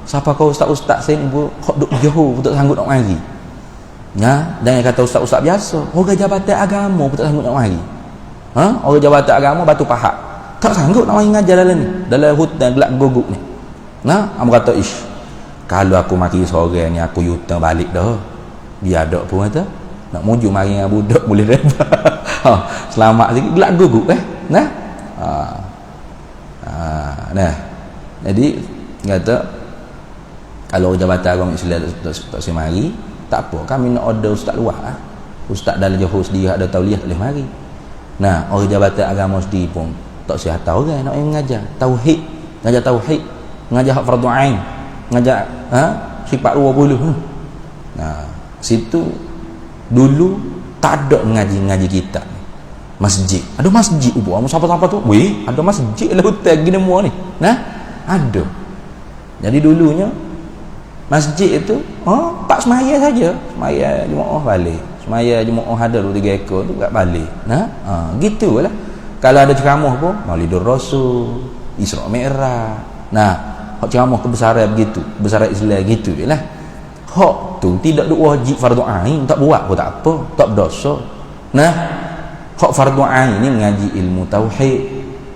Siapa kau ustaz-ustaz sen hok duk jauh betul sanggup nak mari. Jangan kata ustaz-ustaz biasa, orang jabatan agama betul sanggup nak mari. Orang jabatan agama Batu Pahat tak sanggup nak mari ngajar dalam ni, dalam hutan gelak guguk ni. Am kata kalau aku maki seorang ni aku yuta balik dah. Biar dak pun kata nak muju mari dengan budak boleh reba. Selamat sikit gelak guguk jadi kata kalau jabatan agama Islam tak semari, tak apa, kami nak order ustaz luar. Ustaz dalam Johor sendiri ada tauliah tak boleh mari. Orang jabatan agama sendiri pun tak sihat tahu orang nak mengajar tauhid, ngajar tauhid, ngajar hak fardu ain, ngajar sifat 20. Situ dulu tak ada ngaji kita. Masjid, ada masjid siapa-siapa tu, ada masjid lah hotel gini semua ni. Ada. Jadi dulunya masjid itu pak semaya saja, semaya Jumaat balik, semaya Jumaat ada 2-3 ekor tu kat balik. Gitulah. Kalau ada ceramah pun Maulidur Rasul, Isra Mi'raj. Hak ceramah kebesaran begitu, kebesaran Islam gitu jelah. Hak tu tidak ada wajib fardu ain, tak buat pun tak apa, tak berdosa. Hak fardu ain ni ngaji ilmu tauhid,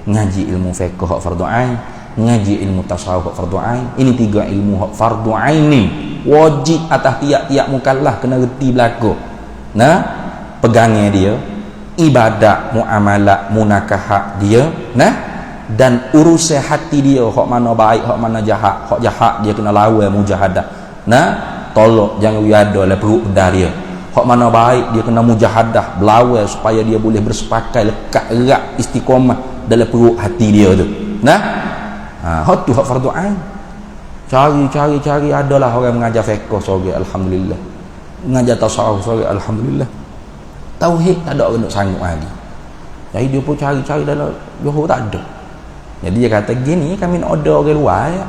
ngaji ilmu fiqh hak fardu ain, ngaji ilmu tasawuf hak fardu ain. Ini 3 ilmu hak fardu ain ni wajib atas tiap-tiap mukallaf kena reti berlaku. Pegangnya dia, ibadat, muamalat, munakahat dia, dan urusan hati dia, hak mana baik hak mana jahat. Hak jahat dia kena lawan mujahadah, tolak jangan wiada lah perut bedah dia. Hak mana baik dia kena mujahadah, berlawan supaya dia boleh bersepakai lekat erat istiqamah dalam perut hati dia tu. Hak tu hak fardu ain. Cari adalah orang mengajar fiqh sore, alhamdulillah. Mengajar tasawuf sore, alhamdulillah. Tauhid tak ada orang nak sanggup lagi. Jadi dia pun cari dalam Johor tak ada. Jadi dia kata gini, kami nak order orang luar ya.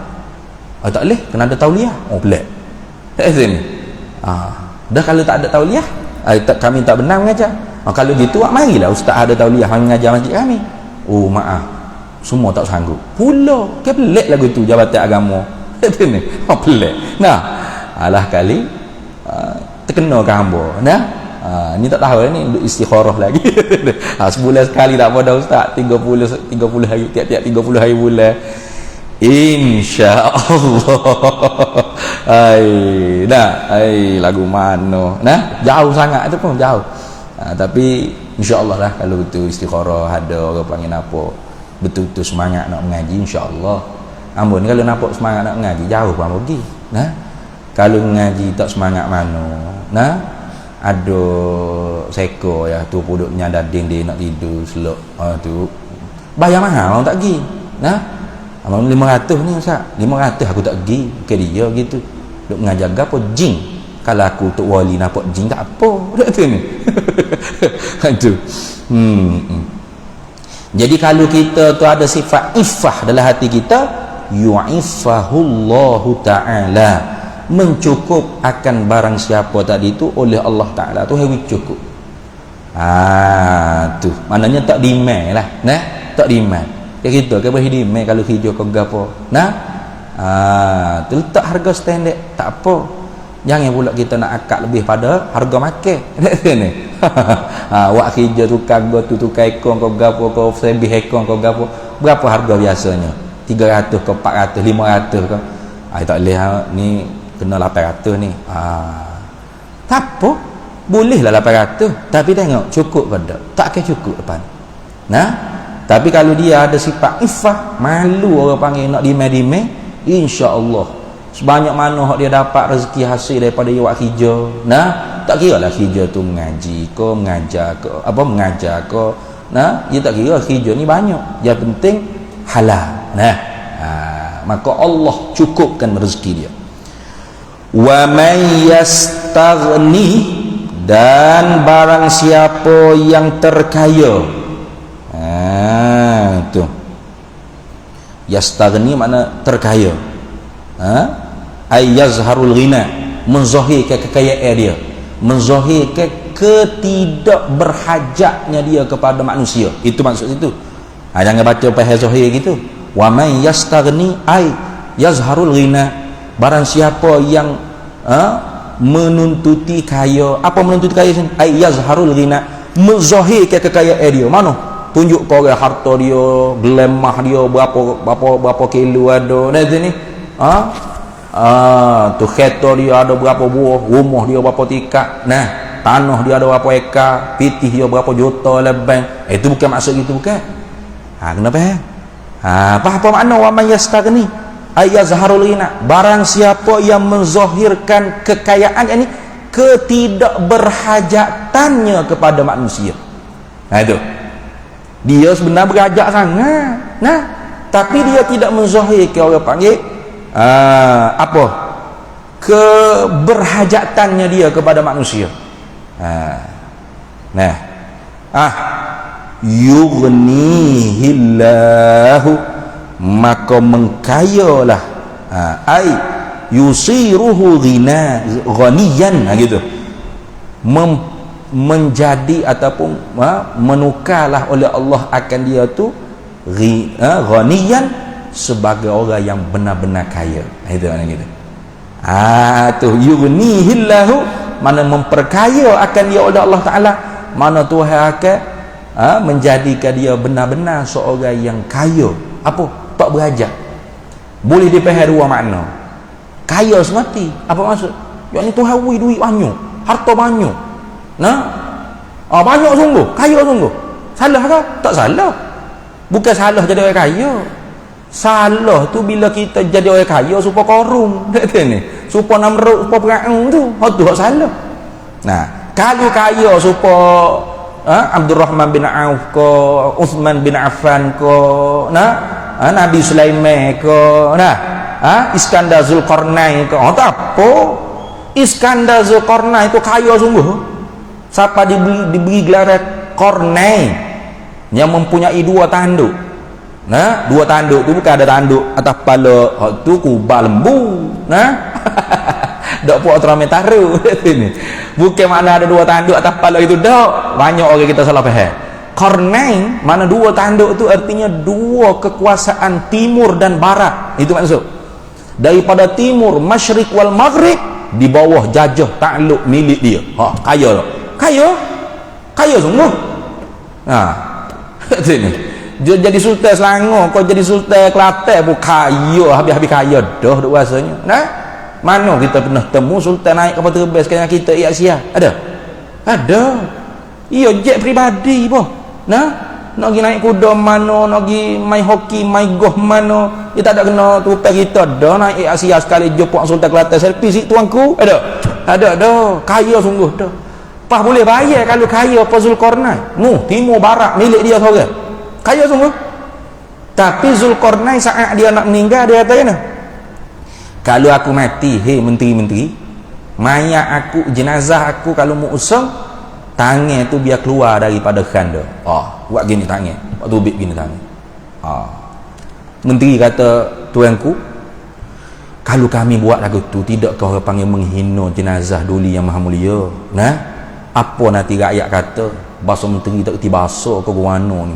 Tak boleh, kena ada tauliah. Pelik. Tak sini. Dah kalau tak ada tauliah, kami tak benar mengajar. Kalau gitu marilah ustaz ada tauliah mengajar masjid kami. Maaf. Semua tak sanggup. Pula, ke pelik lagu tu Jabatan Agama. Itu ni. Pelik. Alah kali terkena ke hamba. Ni tak tahu ni duk istikharah lagi. Sebulan sekali tak apa dah ustaz, 30 hari, tiap-tiap 30 hari bulan. InsyaAllah. Lagu mana? Jauh sangat tu pun jauh. Tapi insya-Allah lah kalau betul istikharah ada orang panggil apa, betul-betul semangat nak mengaji insya-Allah. Ampun kalau nampak semangat nak mengaji jauh pun pergi. Kalau mengaji tak semangat mana? Ada seko ya tu puduk nyadar dia nak tidur selok tu bayar mahal orang tak pergi. Abang 500 ni ustaz, 500 aku tak pergi ke dia gitu duk mengajar apa jin. Kalau aku tok wali nampak jin tak apa tu ni. Itu jadi kalau kita tu ada sifat iffah dalam hati kita, yu'iffahullahu ta'ala, mencukup akan barang siapa tadi tu oleh Allah Ta'ala tu hewi cukup. Tu maknanya tak demand lah, tak demand ya kita ke beri kalau hijau ke gapo tu letak harga standard tak apa, jangan pula kita nak akak lebih pada harga makan ni. Wak hijau tukar go tu tukar ekor ke gapo ke lebih ekor ke gapo, berapa harga biasanya 300 ke 400 500 ke tak boleh ni kena 800 ni. Tak apa, bolehlah 800, tapi tengok cukup ke tak? Tak akan cukup depan. Tapi kalau dia ada sifat iffah, malu orang panggil nak dime-dime, insya-Allah sebanyak mana hak dia dapat rezeki hasil daripada dia buat kerja. Tak kira lah kerja tu mengaji ke, mengajar ke, mengajar ke. Dia tak kira kerja ni banyak. Yang penting halal. Maka Allah cukupkan rezeki dia. Wa man yastaghni, dan barang siapa yang terkaya. Tu yastaghni makna terkaya. Ay yazharul ghina, menzahirkan kekayaan dia, menzahirkan ketidakberhajatnya dia kepada manusia. Itu maksud situ. Jangan baca pahal zahir gitu. Wa man yastaghni ay yazharul ghina, barang siapa yang menuntuti kaya. Apa menuntuti kaya sini? Ay yazharul ghina, menzahirkan kekayaan dia. Mana? Tunjuk kau orang harta dia, gelemah dia berapa kilo ada. Nanti ni tu kereta dia ada berapa buah, rumah dia berapa tingkat, tanah dia ada berapa ekar, pitih dia berapa juta lebih. Itu bukan maksud gitu, bukan. Kenapa? Apa makna wa man yastaghni ay yazharul ghina, barang siapa yang menzahirkan kekayaan ini, ketidakberhajatannya kepada manusia. Itu dia sebenarnya berhajat sangat, tapi dia tidak menzahirkan, orang panggil keberhajatannya dia kepada manusia. Yughnihillahu, maka mengkayalah, ai yusiruhu ghaniyan, gitu, menjadi ataupun menukarlah oleh Allah akan dia tu ghaniyan, sebagai orang yang benar-benar kaya. Itu maknanya gitu. Tu yughnihillahu, mana memperkaya akan dia oleh Allah Ta'ala, mana Tuhan akan menjadikan dia benar-benar seorang yang kaya. Apa? Tak berhajat. Boleh dipahami dua makna. Kaya semati. Apa maksud? Yang ni Tuhan beri duit banyak, harta banyak. Banyak sungguh, kaya sungguh. Salah ke? Tak salah. Bukan salah jadi orang kaya. Salah tu bila kita jadi orang kaya supaya korung. Kata ni. Supaya namruk, supaya perang tu. Hak tu hak salah. Nah, kalau kaya supaya Abdul Rahman bin Auf ko, Uthman bin Affan ko, Nabi Sulaiman ko, Iskandar Zulkarnain ko. Tak apa. Iskandar Zulkarnain itu kaya sungguh. Siapa diberi gelar Qarnain yang mempunyai dua tanduk. Dua tanduk tu bukan ada tanduk atas kepala, hak tu kubah lembu. Dak puak teramai taruh ni. Bukan mana ada dua tanduk atas kepala itu dak. Banyak orang kita salah faham. Qarnain mana dua tanduk tu artinya dua kekuasaan timur dan barat. Itu maksud. Daripada timur, masyrik wal maghrib di bawah jajah takluk milik dia. Kaya tak? Kaya sungguh. Sini. Dia jadi sultan Selangor, kau jadi sultan Kelantan pun kaya, habis-habis kaya dah duk rasanya. Mana kita pernah temu sultan naik kapal terbang sekarang kita Asia? Ada. Iya, jet peribadi boh. Nak pergi naik kuda mana, nak pergi main hoki, main golf mana. Dia tak ada kena tupai kita dah naik Asia sekali jumpa sultan Kelantan selfie si tuanku. Ada dah. Kaya sungguh dah. Pas boleh bayar kalau kaya apa Zulkarnain. Timur barat milik dia seorang. Kaya sungguh. Tapi Zulkarnain saat dia nak meninggal dia kata kena, kalau aku mati, hei menteri-menteri, mayat aku, jenazah aku kalau mau usang, tangan tu biar keluar daripada khanda. Buat gini tangan, buat tubik gini tangan. Menteri kata, tuanku, kalau kami buat lagu tu, tidak kau panggil menghina jenazah duli yang maha mulia. Apa nanti rakyat kata bahasa menteri tak kerti bahasa ke guano ni,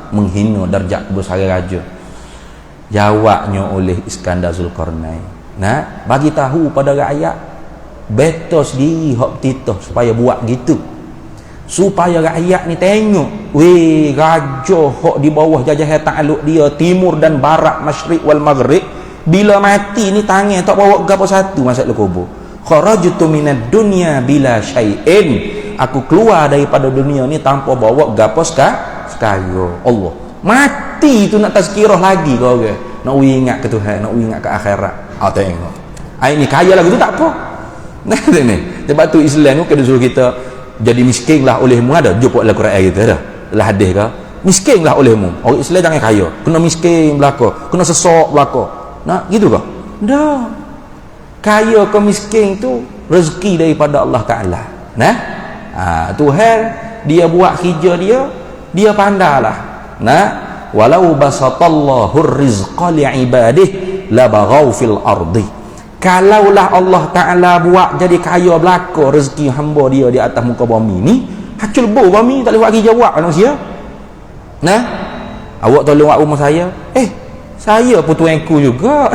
menghina darjat kebesaran raja. Jawabnya oleh Iskandar Zulkarnain, bagi tahu pada rakyat betul sendiri hak titah supaya buat gitu, supaya rakyat ni tengok, weh raja hak di bawah jajahan takluk dia timur dan barat, masyrik wal maghrib, bila mati ni tangan tak bawa gapo satu masuk kubur. Kharajtu minad dunya bila syai'in, aku keluar daripada dunia ni tanpa bawa gapo sekaya. Allah mati tu nak tazkirah lagi kau orang, nak ingat ke Tuhan, nak ingat ke akhirat. Tengok ini kaya lagu tu tak apa. Ni sebab tu Islam tu kena suruh kita jadi miskinlah olehmu. Ada jumpa dalam Quran kita dah lah hadis ke, miskinlah olehmu. Orang Islam jangan kaya, kena miskin belaka, kena sesak belaka. Gitu ke? Dah. Kaya ke miskin tu rezeki daripada Allah Ta'ala. Tuhan dia buat kerja dia pandailah. Walau basatallahu rizqa li'ibadih labaghaw fil ardi. Kalaulah Allah Ta'ala buat jadi kaya belaka rezeki hamba dia di atas muka bumi ni, hacul bo bumi tak boleh buat kerja buat manusia. Awak tolong buat rumah saya. Saya pun tuanku juga.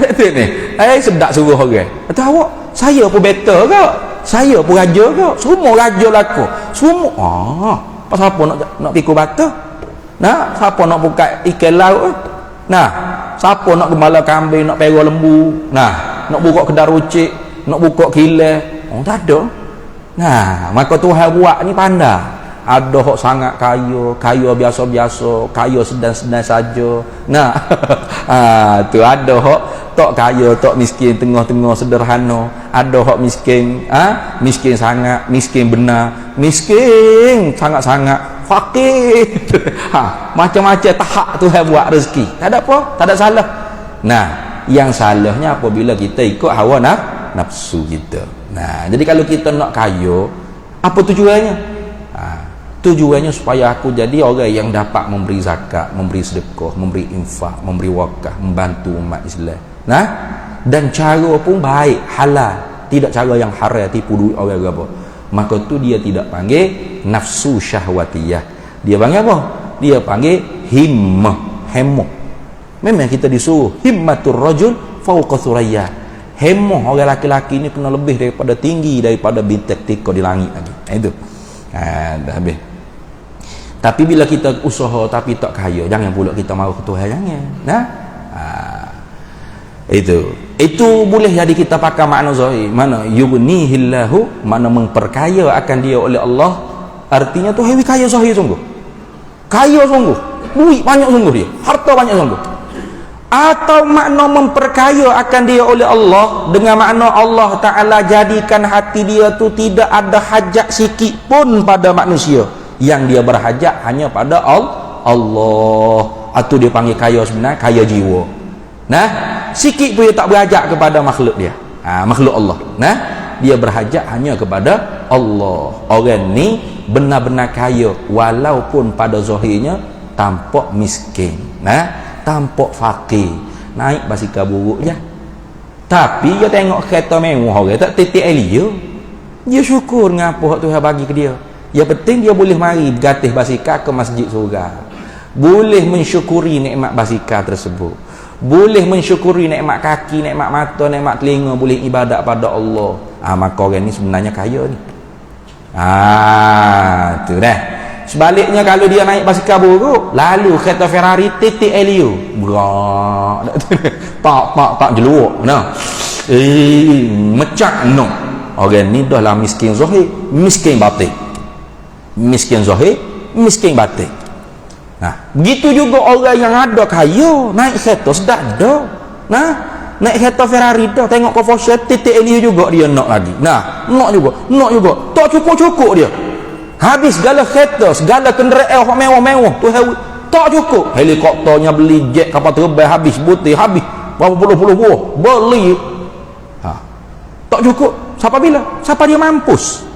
Sedap suruh orang. Kata awak, saya pun better ke? Saya pun raja ke? Semua raja laku. Semua. Pasal apa nak pikul bata? Siapa nak buka ikan laut? Siapa nak gembala kambing, nak pera lembu? Nak buka kedai rucik, nak buka kilang? Tak ada. Maka Tuhan buat ni pandai. Ada hok sangat kaya biasa-biasa, kaya sedang-sedang saja. Tu ada hok tok kaya, tok miskin, tengah-tengah sederhana. Ada hok miskin, miskin sangat, miskin benar, miskin sangat-sangat, fakir. Macam-macam tahap Tuhan buat rezeki. Tak ada apa, tak ada salah. Yang salahnya apabila kita ikut hawa nafsu kita. Jadi kalau kita nak kaya, apa tujuannya? Tujuannya supaya aku jadi orang yang dapat memberi zakat, memberi sedekah, memberi infak, memberi wakaf, membantu umat Islam. Dan cara pun baik, halal, tidak cara yang haram, tipu duit orang apa. Maka tu dia tidak panggil nafsu syahwatiyah. Dia panggil apa? Dia panggil himmah, hemah. Memang kita disuruh himmatur rajul fawqa thuraya. Hemah orang laki-laki ni kena lebih daripada tinggi daripada bintang tika di langit lagi. Itu. Dah habis. Tapi bila kita usaha tapi tak kaya, jangan pula kita mahu ke Tuhan, jangan. Itu boleh jadi kita pakai makna zahir. Mana yughnihillahu, mana memperkaya akan dia oleh Allah. Artinya Tuhan kaya zahir sungguh. kaya sungguh, duit banyak sungguh dia, harta banyak sungguh. Atau makna memperkaya akan dia oleh Allah dengan makna Allah Ta'ala jadikan hati dia tu tidak ada hajat sikit pun pada manusia, yang dia berhajat hanya pada Allah. Atau dia panggil kaya sebenarnya, kaya jiwa. Nah, sikit pun dia tak berhajat kepada makhluk dia, makhluk Allah. Nah, dia berhajat hanya kepada Allah. Orang ni benar-benar kaya walaupun pada zahirnya tampak miskin, tampak fakir, naik basikal buruk je, tapi dia tengok kereta mewah, orang tak titik elia, dia syukur dengan apa yang Tuhan bagi ke dia. Yang penting dia boleh mari bergatih basikal ke masjid surga, boleh mensyukuri nikmat basikal tersebut, boleh mensyukuri nikmat kaki, nikmat mata, nikmat telinga, boleh ibadat pada Allah. Maka orang ni sebenarnya kaya ni. Tu dah. Sebaliknya kalau dia naik basikal buruk, lalu kereta Ferrari titik Elio, berak tak jeluak, mecak, no. Orang ni dah lah miskin zahir, miskin batin, miskin zahir, miskin batin. Begitu juga orang yang ada kaya, naik kereta sedap dah, naik kereta Ferrari dah, tengok ke Porsche titik Elio juga dia nak lagi, nak juga, tak cukup dia. Habis segala kereta, segala kenderaan mewah-mewah tu tak cukup. Helikopternya beli, jet kapal terbang habis, butir habis, berapa puluh buah beli. Tak cukup. Siapa bila? Siapa dia mampus?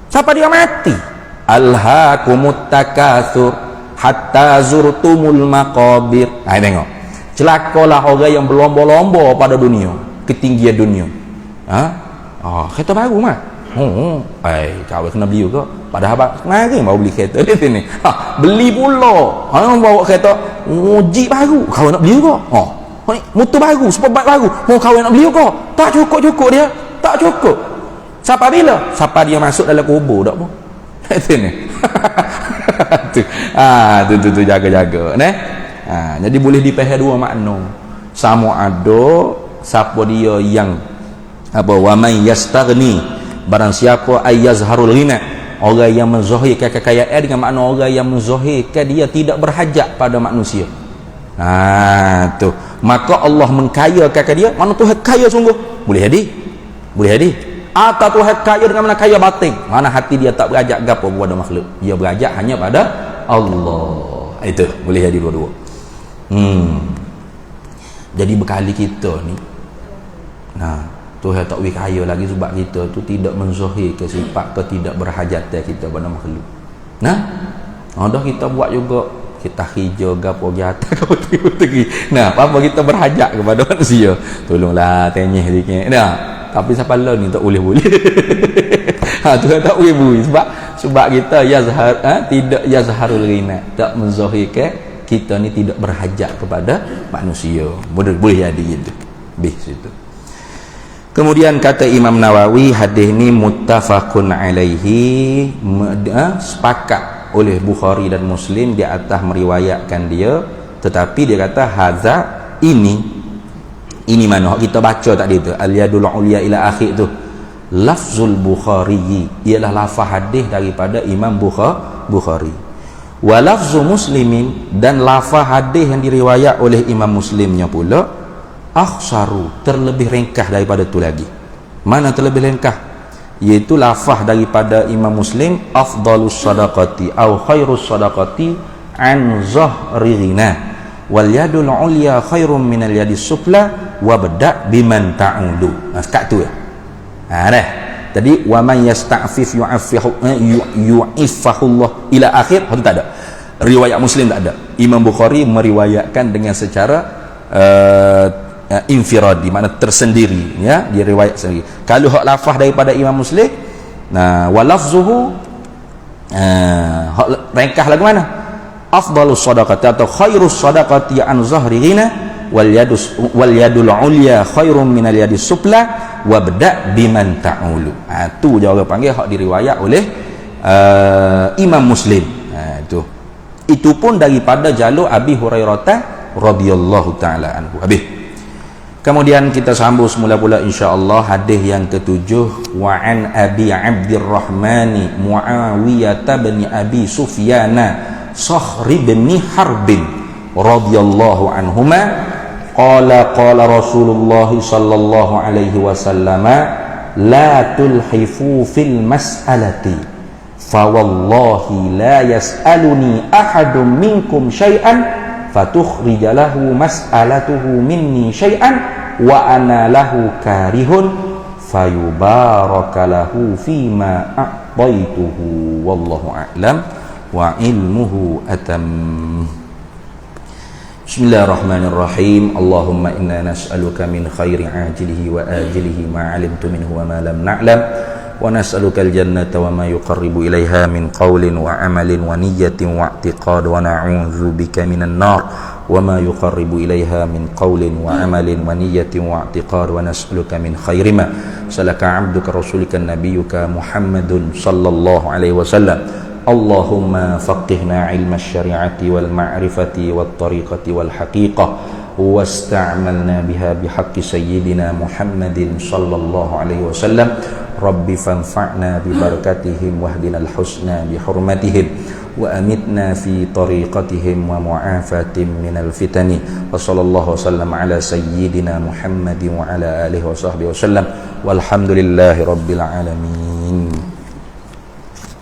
Siapa dia mati? Alhaakumut takatsur hatta zurtumul maqabir. Tengok. Celakalah orang yang berlomba-lomba pada dunia, ketinggian dunia. Kereta baru mah. Kau kena beli juga. Padahal kemarin baru beli kereta di sini. Beli pula. Bawa kereta jeep baru. Kau nak beli juga. Motor baru, superbike baru. Kau nak beli juga. Tak cukup dia. Tak cukup. Siapa bila? Siapa dia masuk dalam kubur tak pun. Di sini. Tu jaga-jaga, jadi boleh dipahami dua makna. Sama ada siapa dia yang wa man yastaghni, barang siapa ayyazharul ghina, orang yang menzahirkan kekayaan dengan makna orang yang menzahirkan dia tidak berhajat pada manusia. Tu maka Allah mengkayakan dia, mana Tuhan kaya sungguh. Boleh jadi atau Tuhan kaya dengan mana kaya batin, mana hati dia tak berhajat gapo kepada makhluk, dia berhajat hanya pada Allah. Itu boleh jadi dua-dua. Jadi bekali kita ni, Tuhan tak boleh kaya lagi sebab kita tu tidak menzahirkan sifat ketidakberhajatan kita pada makhluk. Dah kita buat juga, kita hijau gapo jatuh kau tinggi. Apa kita berhajat kepada manusia, tolonglah tenyeh sikit. Tapi siapa ni tak boleh. Tuhan tak boleh sebab kita tidak yazharul ghina, tak menzahirkan kita ni tidak berhajat kepada manusia. Boleh jadi gitu. Situ. Kemudian kata Imam Nawawi, hadis ni muttafaqun alaihi, sepakat oleh Bukhari dan Muslim di atas meriwayatkan dia. Tetapi dia kata hadza, ini mana kita baca tadi tu, al-yadul ulya ila akhir tu, lafzul Bukhari, ialah lafaz hadis daripada Imam Bukhari. Wa lafzu Muslimin, dan lafaz hadis yang diriwayat oleh Imam Muslimnya pula akhsaru, terlebih ringkas daripada tu lagi. Mana terlebih ringkas? Iaitu lafaz daripada Imam Muslim, afdalus sadaqati au khairus sadaqati an zahri ghina wal yadul ulya khairum minal yadis sufla wabda biman ta'ulu. Sekat tu dah. Tadi wa man yasta'fif yu'ifahullah ila akhir, itu tak ada. Riwayat Muslim tak ada. Imam Bukhari meriwayatkan dengan secara infiradi, makna tersendiri, ya, dia riwayat sendiri. Kalau hak lafaz daripada Imam Muslim, wa lafzuhu hak ringkas lagu mana? Afdalus sadaqati atau khairus sadaqati an zahri ghina wal yadul ulya khairum minal yadis sufla wabda biman ta'ulu. Tu je orang panggil hak diriwayat oleh Imam Muslim. Itu pun daripada jalur Abi Hurairah radhiyallahu taala anhu. Habis. Kemudian kita sambung semula pula insya-Allah hadis yang ketujuh, wa an Abi Abdurrahman Muawiyah bin Abi Sufyan Sakhr bin Harb radhiyallahu anhuma qala Rasulullah sallallahu alaihi wasallam la tulhifu fil mas'alati fa wallahi la yas'aluni ahadun minkum syai'an fatukhrija lahu mas'alatuhu minni syai'an wa ana lahu karihun fayubaraka lahu fima a'taituhu wallahu a'lam wa ilmuhu atam. Bismillahirrahmanirrahim. Allahumma inna nas'aluka min khairi ajilihi wa ajilihi ma 'alimtu minhu wa ma lam na'lam wa nas'aluka al-jannata wa ma yuqarribu ilaiha min qawlin wa amalin wa niyyatin wa i'tiqad wa na'udzu bika minan nar wa ma yuqarribu ilaiha min qawlin wa amalin wa niyyatin wa i'tiqad wa nas'aluka min khairi ma salaka 'abduka rasulika nabiyyuka Muhammadun sallallahu alaihi wasallam. Allahumma faqihna 'ilma asy-syari'ati wal ma'rifati wat tariqati wal haqiqah wasta'malna biha bihaqqi sayyidina Muhammadin sallallahu alaihi wasallam. Rabbi fanfa'na bi barakatihim wahdinal husna bi hurmatihim wa amitna fi tariqatihim wa mu'afatin minal fitani wa sallallahu wasallam ala sayyidina Muhammadin wa ala alihi wa sahbihi wasallam walhamdulillahi rabbil alamin.